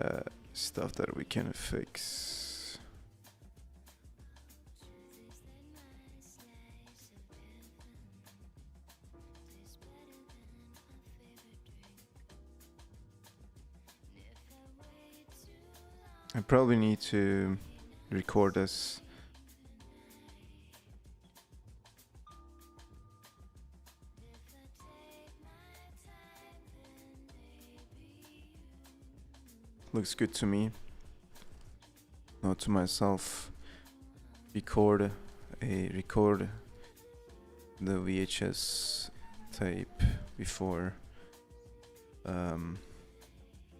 stuff that we can fix. I probably need to record this. Looks good to me. Note to myself, record the VHS tape before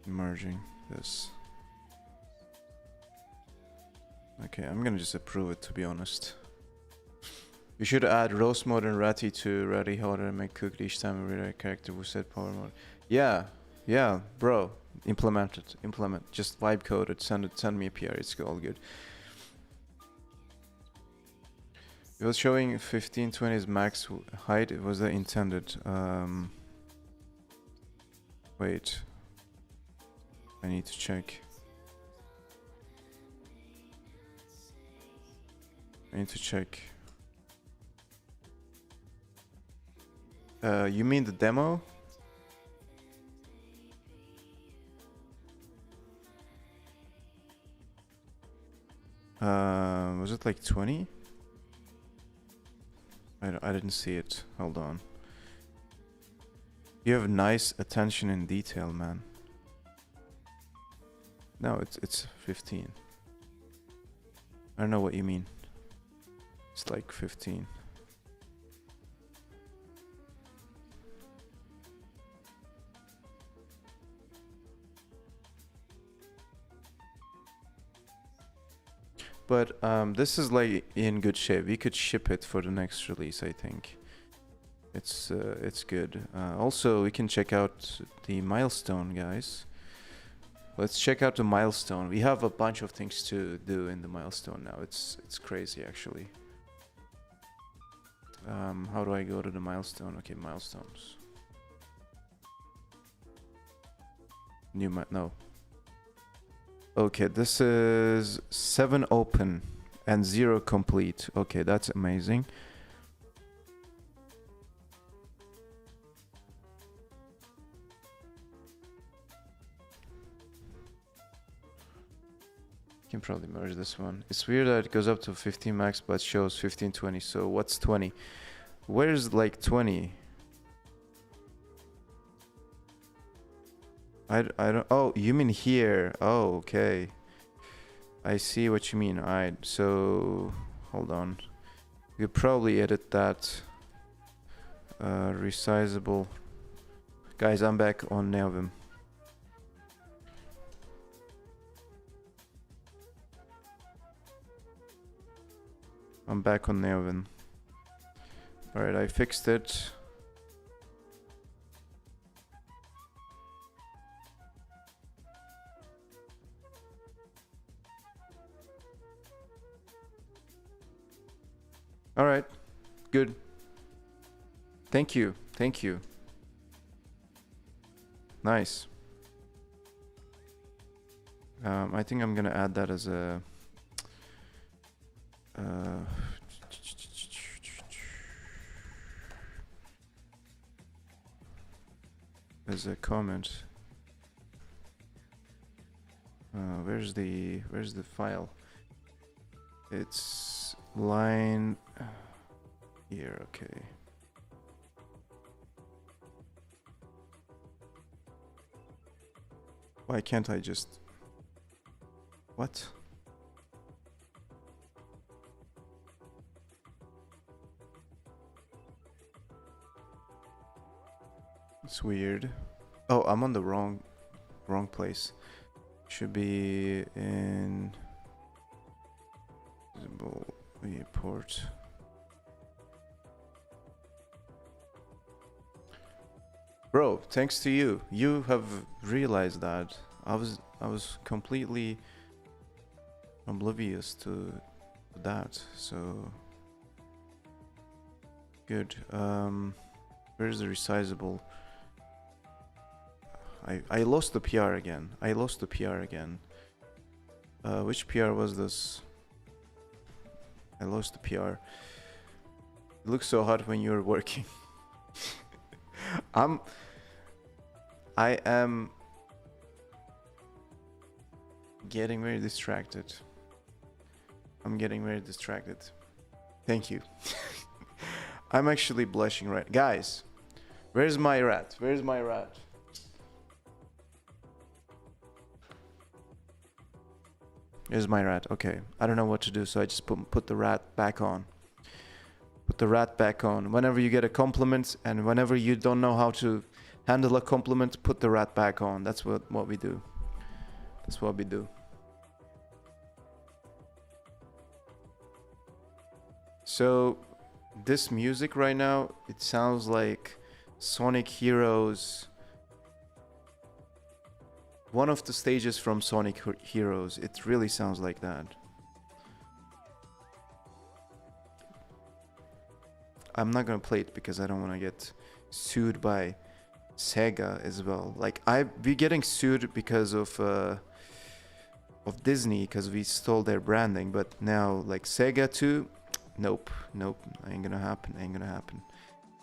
merging this. Okay, I'm gonna just approve it, to be honest. We should add roast mode and ratty to ratty harder and make cooked each time we read a character who set power mode. Yeah, bro. Implement it. Just vibe code it. Send me a PR. It's all good. It was showing 1520 is max height. It was the intended. Wait. I need to check. I need to check. You mean the demo? Was it like 20? I didn't see it. Hold on. You have nice attention in detail, man. No, it's 15. I don't know what you mean. It's like 15. But this is like in good shape. We could ship it for the next release, I think. It's good. Also, we can check out the milestone, guys. Let's check out the milestone. We have a bunch of things to do in the milestone now. It's crazy, actually. How do I go to the milestone? Okay, milestones. No. Okay, this is 7 open and 0 complete. Okay, that's amazing. Can probably merge this one. It's weird that it goes up to 15 max but shows 1520. So what's 20? Where's like 20? I don't. Oh, you mean here? Oh, okay. I see what you mean. Alright, so hold on. You could probably edit that. Resizable. Guys, I'm back on Neovim. I'm back on Neovim. Alright, I fixed it. Alright, good. Thank you, thank you. Nice. I think I'm gonna add that as a... as a comment. Where's the file? It's line here. Okay. Why can't I just... What? It's weird. Oh, I'm on the wrong place. Should be in visible viewport. Bro, thanks to you. You have realized that. I was completely oblivious to that. So good. Where's the resizable? I lost the PR again. Which PR was this? I lost the PR. It looks so hot when you're working. I am getting very distracted. Thank you. I'm actually blushing right. Guys, where's my rat? Here's my rat. Okay. I don't know what to do, so I just put the rat back on. Whenever you get a compliment and whenever you don't know how to handle a compliment, put the rat back on. That's what we do. So this music right now, it sounds like Sonic Heroes. One of the stages from Sonic Heroes. It really sounds like that. I'm not gonna play it because I don't want to get sued by Sega as well. Like we getting sued because of Disney because we stole their branding, but now like Sega too, nope, ain't gonna happen.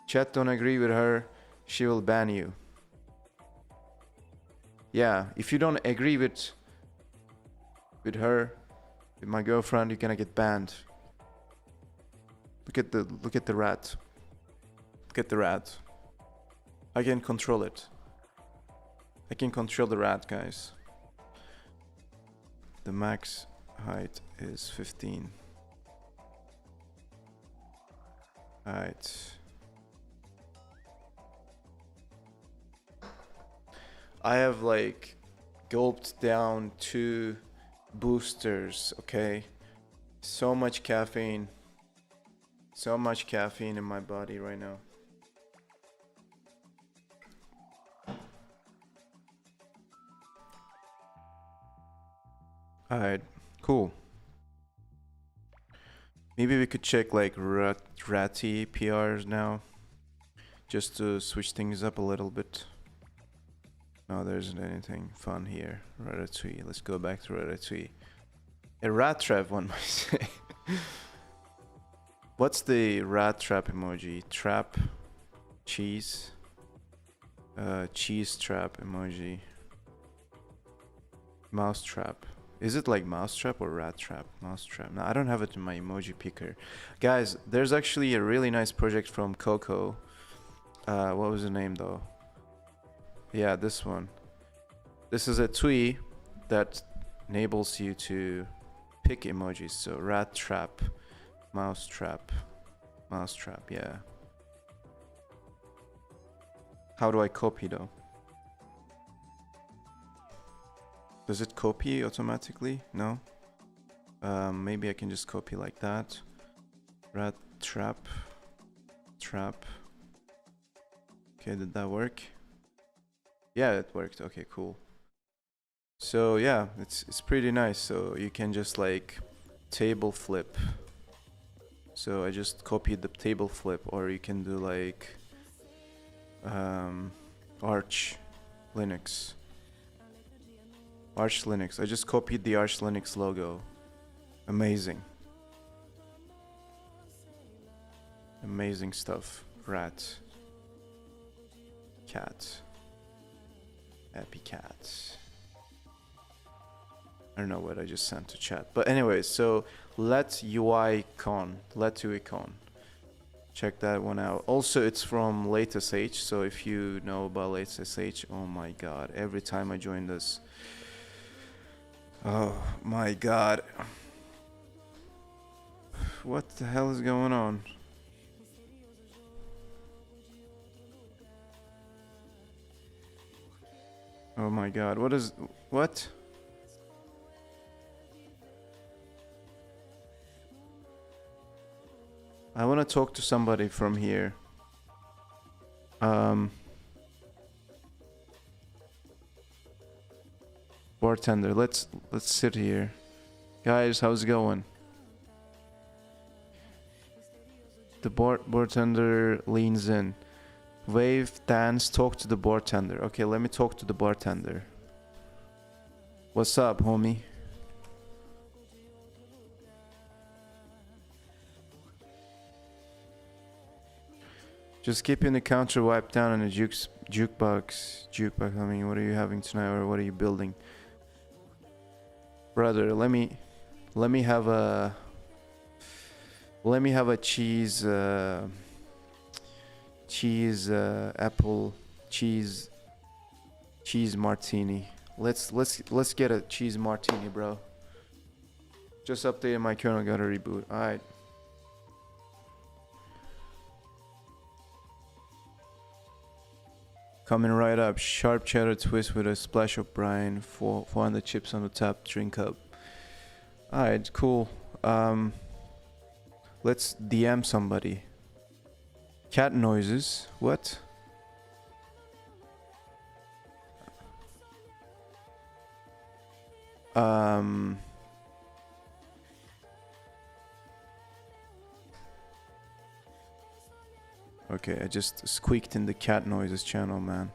Chat don't agree with her, she will ban you. Yeah, if you don't agree with her, with my girlfriend, you're gonna get banned. Look at the rat. Look at the rat. I can control it. I can control the rat, guys. The max height is 15. Alright. I have like gulped down 2 boosters, okay? So much caffeine. So much caffeine in my body right now. Alright, cool. Maybe we could check like Ratty PRs now. Just to switch things up a little bit. No, there isn't anything fun here. Ratatouille. Let's go back to Ratatouille. A rat trap, one might say. What's the rat trap emoji? Trap. Cheese. Cheese trap emoji. Mouse trap. Is it like mouse trap or rat trap? Mouse trap. No, I don't have it in my emoji picker. Guys, there's actually a really nice project from Coco. What was the name though? Yeah, this one. This is a Tui that enables you to pick emojis. So rat trap, mouse trap, yeah. How do I copy though? Does it copy automatically? No? Maybe I can just copy like that. Rat trap. Okay, did that work? Yeah, it worked. Okay, cool. So yeah, it's pretty nice. So you can just like table flip. So I just copied the table flip, or you can do like Arch Linux. Arch Linux. I just copied the Arch Linux logo. Amazing. Amazing stuff. Rat. Cat. Happy cat. I don't know what I just sent to chat. But anyways, so let UI con. Check that one out. Also, it's from LateSH. So if you know about LateSH, oh my god. Every time I join this. Oh my god. What the hell is going on? Oh my god. What? I want to talk to somebody from here. Bartender, let's sit here. Guys, how's it going? The bartender leans in. Wave, dance, talk to the bartender. Okay, let me talk to the bartender. What's up, homie? Just keeping the counter wiped down and the jukebox. I mean, what are you having tonight, or what are you building? Brother, let me have a cheese apple cheese martini. Let's get a cheese martini, bro. Just updated my kernel, got a reboot. All right. Coming right up, sharp cheddar twist with a splash of brine, 400 chips on the top, drink up. Alright, cool. Let's DM somebody. Cat noises, what? Okay, I just squeaked in the cat noises channel, man.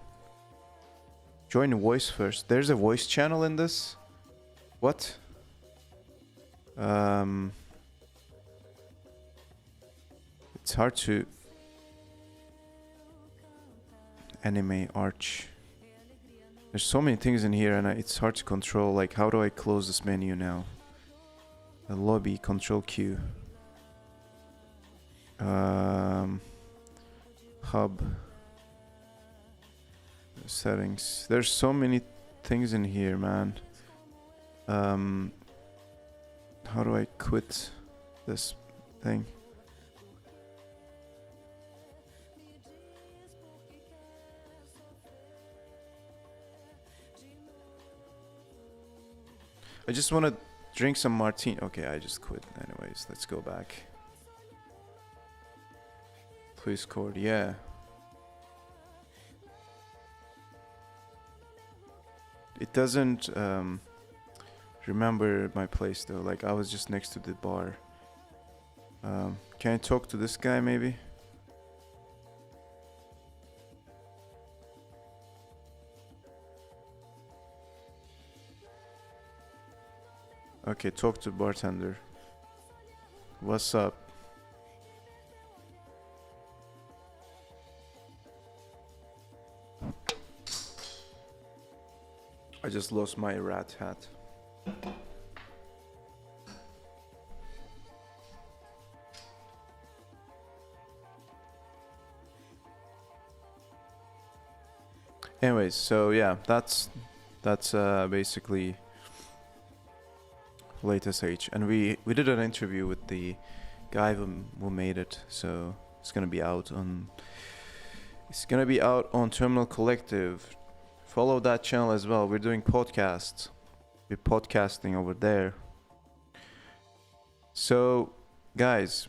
Join voice first. There's a voice channel in this? What? It's hard to... Anime arch. There's so many things in here and it's hard to control. Like, how do I close this menu now? The lobby, control Q. Hub. Settings. There's so many things in here, man. How do I quit this thing? I just want to drink some martini. Okay, I just quit. Anyways, let's go back. Please scored, yeah. It doesn't remember my place though. Like, I was just next to the bar. Can I talk to this guy maybe? Okay, talk to bartender. What's up? I just lost my rat hat. Anyways, so yeah, that's basically latest age, and we did an interview with the guy who made it, so it's gonna be out on Terminal Collective. Follow that channel as well. We're doing podcasts. We're podcasting over there. So, guys,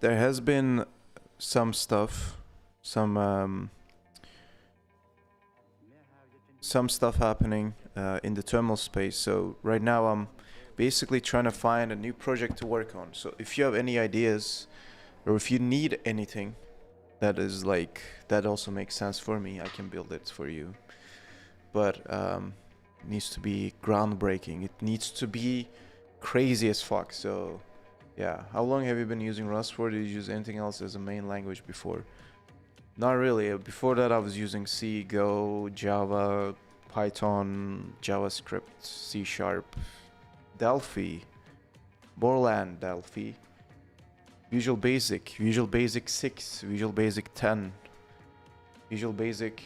there has been some stuff, some stuff happening in the terminal space. So right now I'm basically trying to find a new project to work on. So if you have any ideas, or if you need anything that is like, that also makes sense for me, I can build it for you. But it needs to be groundbreaking. It needs to be crazy as fuck. So yeah, how long have you been using Rust for? Did you use anything else as a main language before? Not really. Before that I was using C, Go, Java, Python, JavaScript, C#, Delphi, Borland, Delphi, Visual Basic, Visual Basic 6, Visual Basic 10, Visual Basic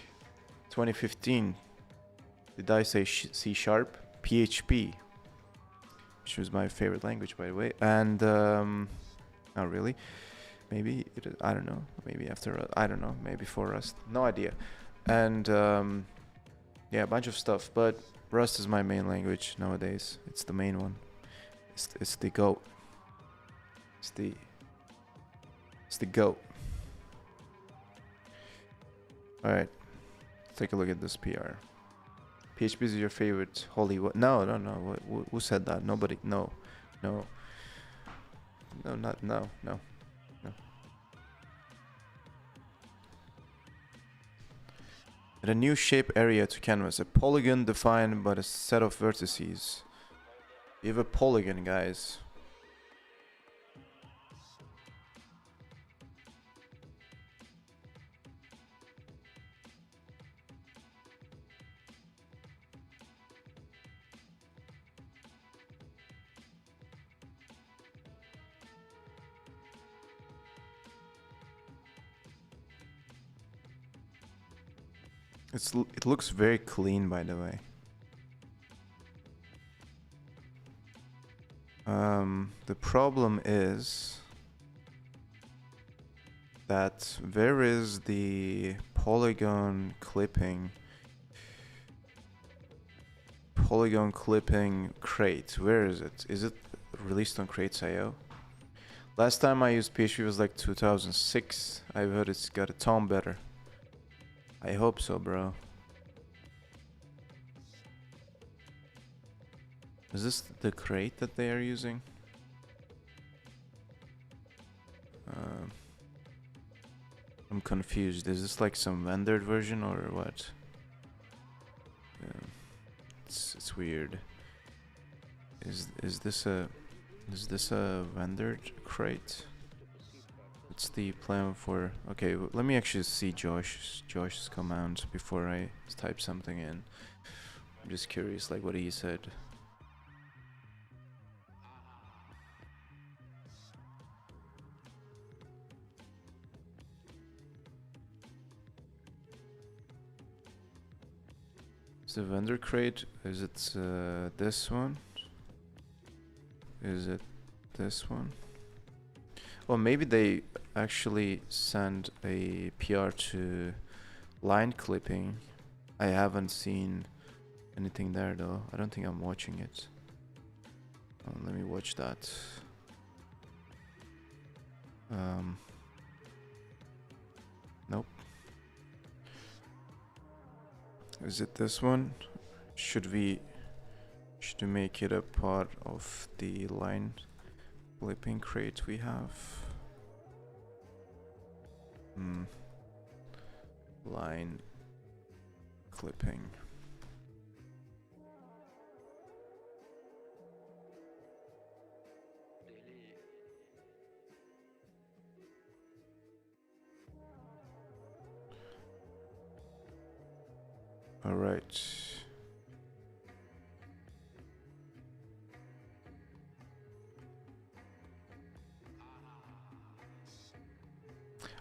2015. Did I say C#? PHP, which was my favorite language, by the way. And not really. Maybe it is, I don't know. Maybe after, I don't know. Maybe for Rust. No idea. And yeah, a bunch of stuff. But Rust is my main language nowadays. It's the main one. It's the GOAT. It's the GOAT. All right. Let's take a look at this PR. PHP is your favorite holy what? No. Who said that? Nobody. No. Add a new shape area to canvas. A polygon defined by a set of vertices. You have a polygon, guys. It looks very clean, by the way. The problem is that where is the polygon clipping crate? Where is it? Is it released on crates.io? Last time I used PHP was like 2006. I've heard it's got a ton better. I hope so, bro. Is this the crate that they are using? I'm confused. Is this like some rendered version or what? It's weird. Is this a rendered crate? It's the plan for. Okay, let me actually see Josh's command before I type something in. I'm just curious, like what he said. Is the vendor crate? Is it this one? Is it this one? Well, maybe they actually send a PR to line clipping. I haven't seen anything there though. I don't think I'm watching it. Oh, let me watch that. Nope. Is it this one? Should we make it a part of the line clipping crate we have? Line clipping. All right.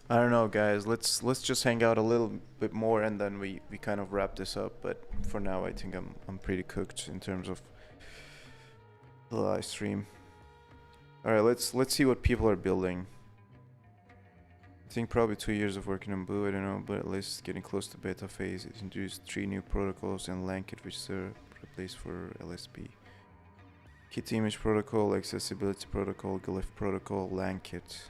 I don't know, guys. Let's just hang out a little bit more and then we kind of wrap this up. But for now, I think I'm pretty cooked in terms of the live stream. All right, let's see what people are building. I think probably 2 years of working on Boo, I don't know, but at least getting close to beta phase. It introduced 3 new protocols and Lankit, which are replaced for LSP. Kit image protocol, accessibility protocol, glyph protocol, Lankit.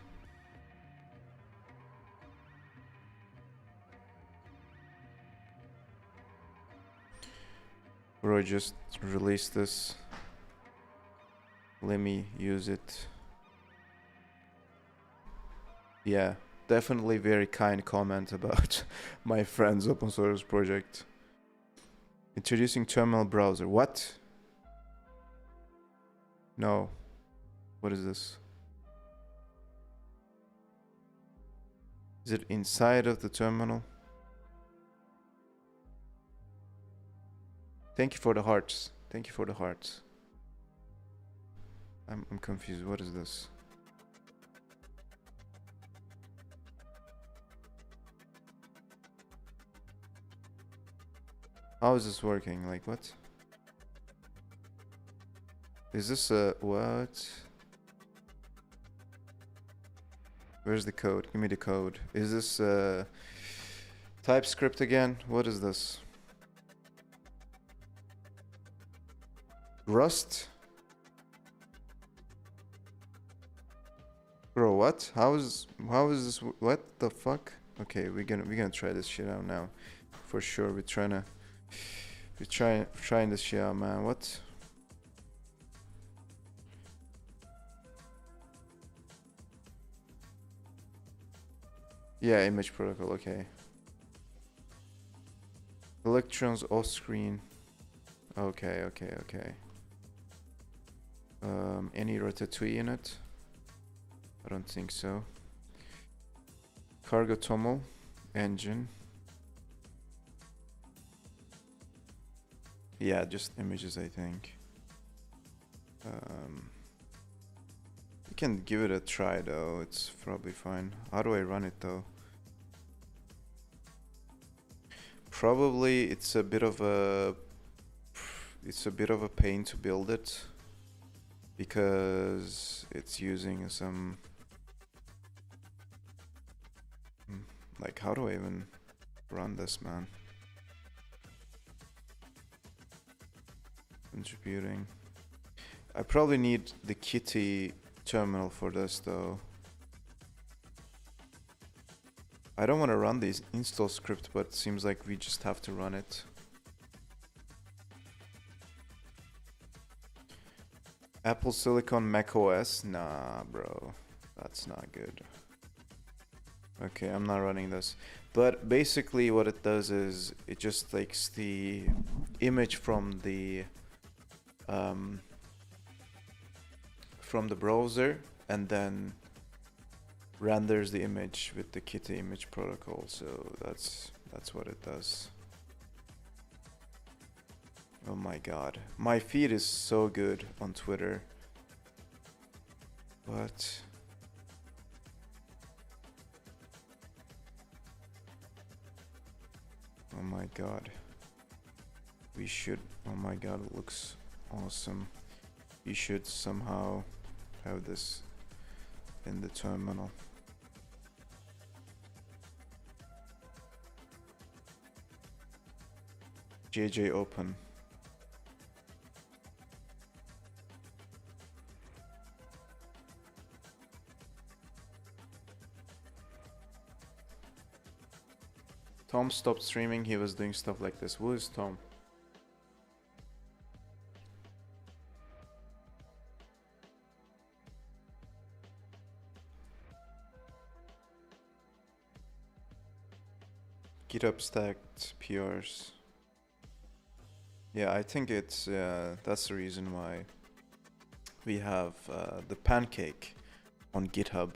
Bro, just released this. Let me use it. Yeah, definitely very kind comment about my friend's open source project. Introducing terminal browser. What? No. What is this? Is it inside of the terminal? Thank you for the hearts. Thank you for the hearts. I'm confused. What is this? How is this working? Like what? Is this a what? Where's the code? Give me the code. Is this TypeScript again? What is this? Rust? Bro, what? How is this? What the fuck? Okay, we're gonna try this shit out now, for sure. We're trying this shit out, man. What? Yeah, image protocol. Okay. Electrons off screen. Okay. Any Ratatui in it? I don't think so. Cargo toml, engine. Yeah, just images, I think. You can give it a try though. It's probably fine. How do I run it though? Probably it's a bit of a pain to build it because it's using some like, how do I even run this, man? Contributing. I probably need the Kitty terminal for this though. I don't want to run this install script, but it seems like we just have to run it. Apple Silicon Mac OS? Nah, bro. That's not good. Okay, I'm not running this. But basically what it does is it just takes the image um, from the browser and then renders the image with the Kitty image protocol. So that's what it does. Oh my god. My feed is so good on Twitter. But oh my god. We should, oh my god, it looks awesome. We should somehow have this in the terminal. JJ open. Tom stopped streaming, he was doing stuff like this. Who is Tom? GitHub stacked PRs. Yeah, I think it's that's the reason why we have the pancake on GitHub.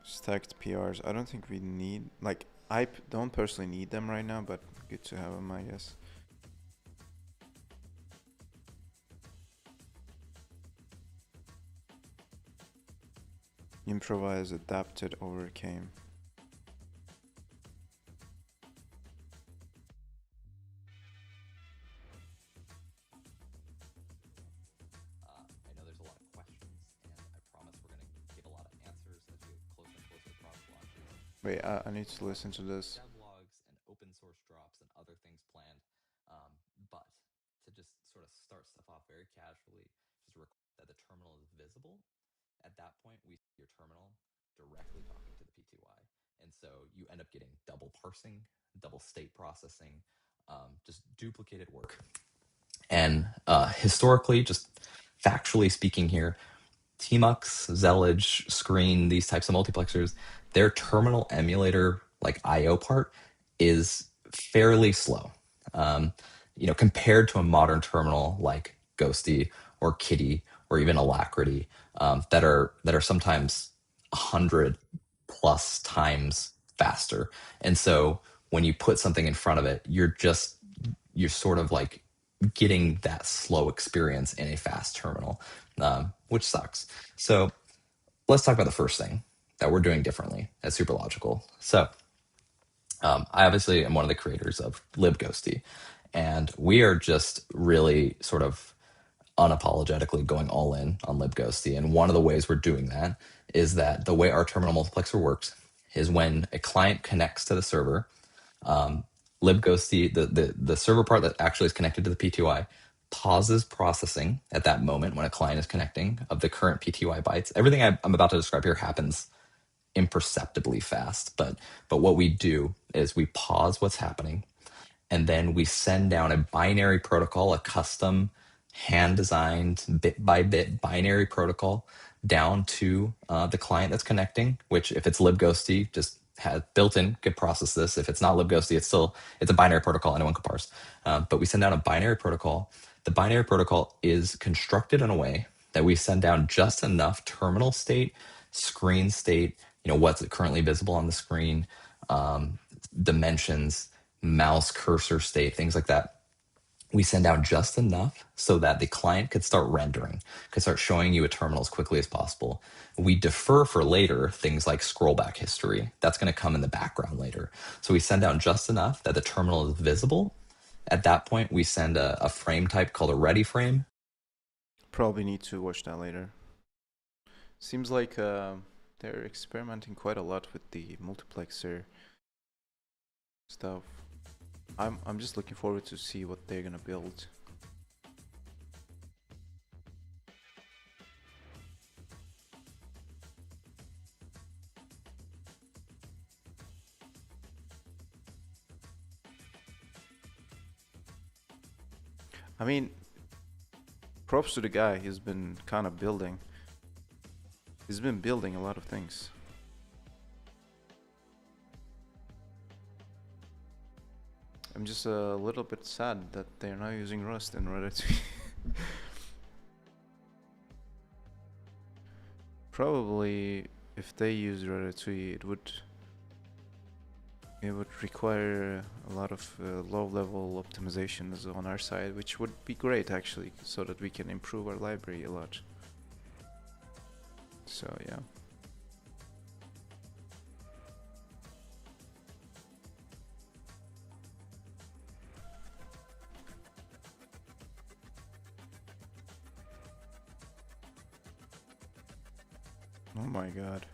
Stacked PRs. I don't think we need, like, I don't personally need them right now, but good to have them, I guess. Improvise, adapted, overcame. I know there's a lot of questions, and I promise we're going to give a lot of answers as we get closer and closer to product launches. Wait, I need to listen to this. Devlogs and open source drops and other things planned. But to just sort of start stuff off very casually, just record that the terminal is visible. At that point, we see your terminal directly talking to the P2I. And so you end up getting double parsing, double state processing, just duplicated work. And historically, just factually speaking here, Tmux, Zellige, Screen, these types of multiplexers, their terminal emulator, like I/O part, is fairly slow. Compared to a modern terminal like Ghosty or Kitty or even Alacrity, that are sometimes 100+ times faster. And so when you put something in front of it, you're sort of like getting that slow experience in a fast terminal, which sucks. So let's talk about the first thing that we're doing differently at Superlogical. So I obviously am one of the creators of libghosty, and we are just really sort of unapologetically going all in on libghosty. And one of the ways we're doing that is that the way our terminal multiplexer works is when a client connects to the server, libghosty, the server part that actually is connected to the PTY, pauses processing at that moment when a client is connecting of the current PTY bytes. Everything I'm about to describe here happens imperceptibly fast, but what we do is we pause what's happening, and then we send down a binary protocol, a custom hand-designed bit-by-bit binary protocol down to the client that's connecting, which if it's libghosty, just has built-in, could process this. If it's not libghosty, it's a binary protocol, anyone can parse. But we send down a binary protocol. The binary protocol is constructed in a way that we send down just enough terminal state, screen state, what's currently visible on the screen, dimensions, mouse cursor state, things like that. We send down just enough so that the client could start rendering, could start showing you a terminal as quickly as possible. We defer for later things like scrollback history. That's going to come in the background later. So we send down just enough that the terminal is visible. At that point, we send a frame type called a ready frame. Probably need to watch that later. Seems like they're experimenting quite a lot with the multiplexer stuff. I'm just looking forward to see what they're gonna build. I mean, Props to the guy. He's been kind of building. He's been building a lot of things. I'm just a little bit sad that they're not using Rust in Ratatouille. Probably, if they use Ratatouille, it would require a lot of low-level optimizations on our side, which would be great actually, so that we can improve our library a lot. So yeah. Oh my god.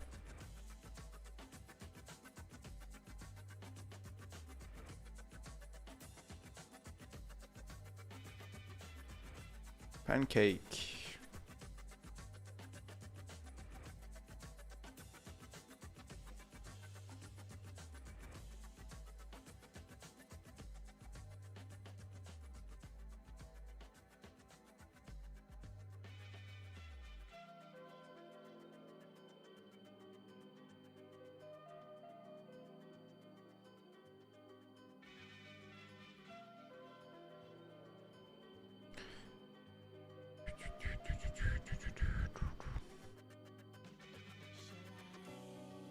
Pancake.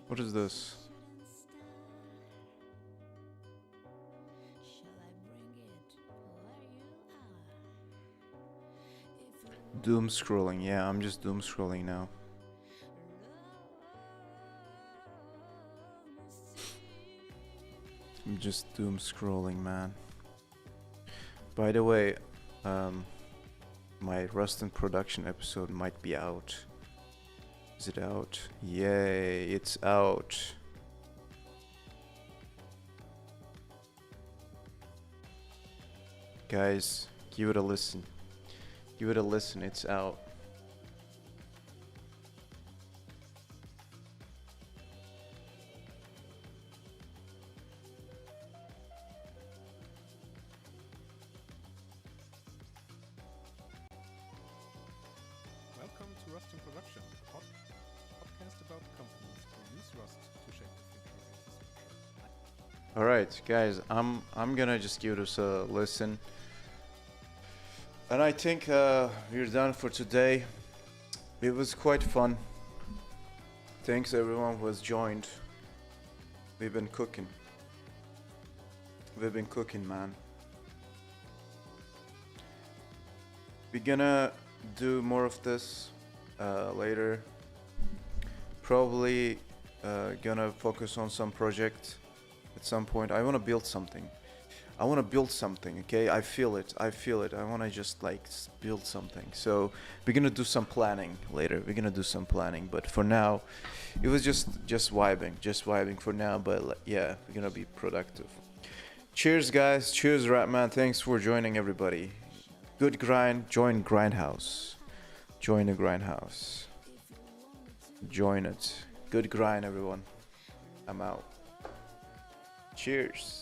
What is this? Doom scrolling. Yeah, I'm just doom scrolling now. I'm just doom scrolling, man. By the way, my Rust in Production episode might be out. Is it out? Yay, it's out. Guys, give it a listen. Give it a listen, it's out. Welcome to Rust in Production, a podcast about companies who use Rust to shape the future of infrastructure. Alright, guys, I'm gonna just give this a listen. And I think we're done for today. It was quite fun. Thanks everyone who has joined. We've been cooking. We've been cooking, man. We're gonna do more of this later. Probably gonna focus on some project at some point. I wanna build something. Okay? I feel it. I wanna just like build something. So we're gonna do some planning later. But for now, it was just vibing for now. But yeah, we're gonna be productive. Cheers, guys. Cheers, Ratman. Thanks for joining, everybody. Good grind. Join Grindhouse. Join the Grindhouse. Join it. Good grind, everyone. I'm out. Cheers.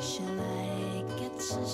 Shall I get to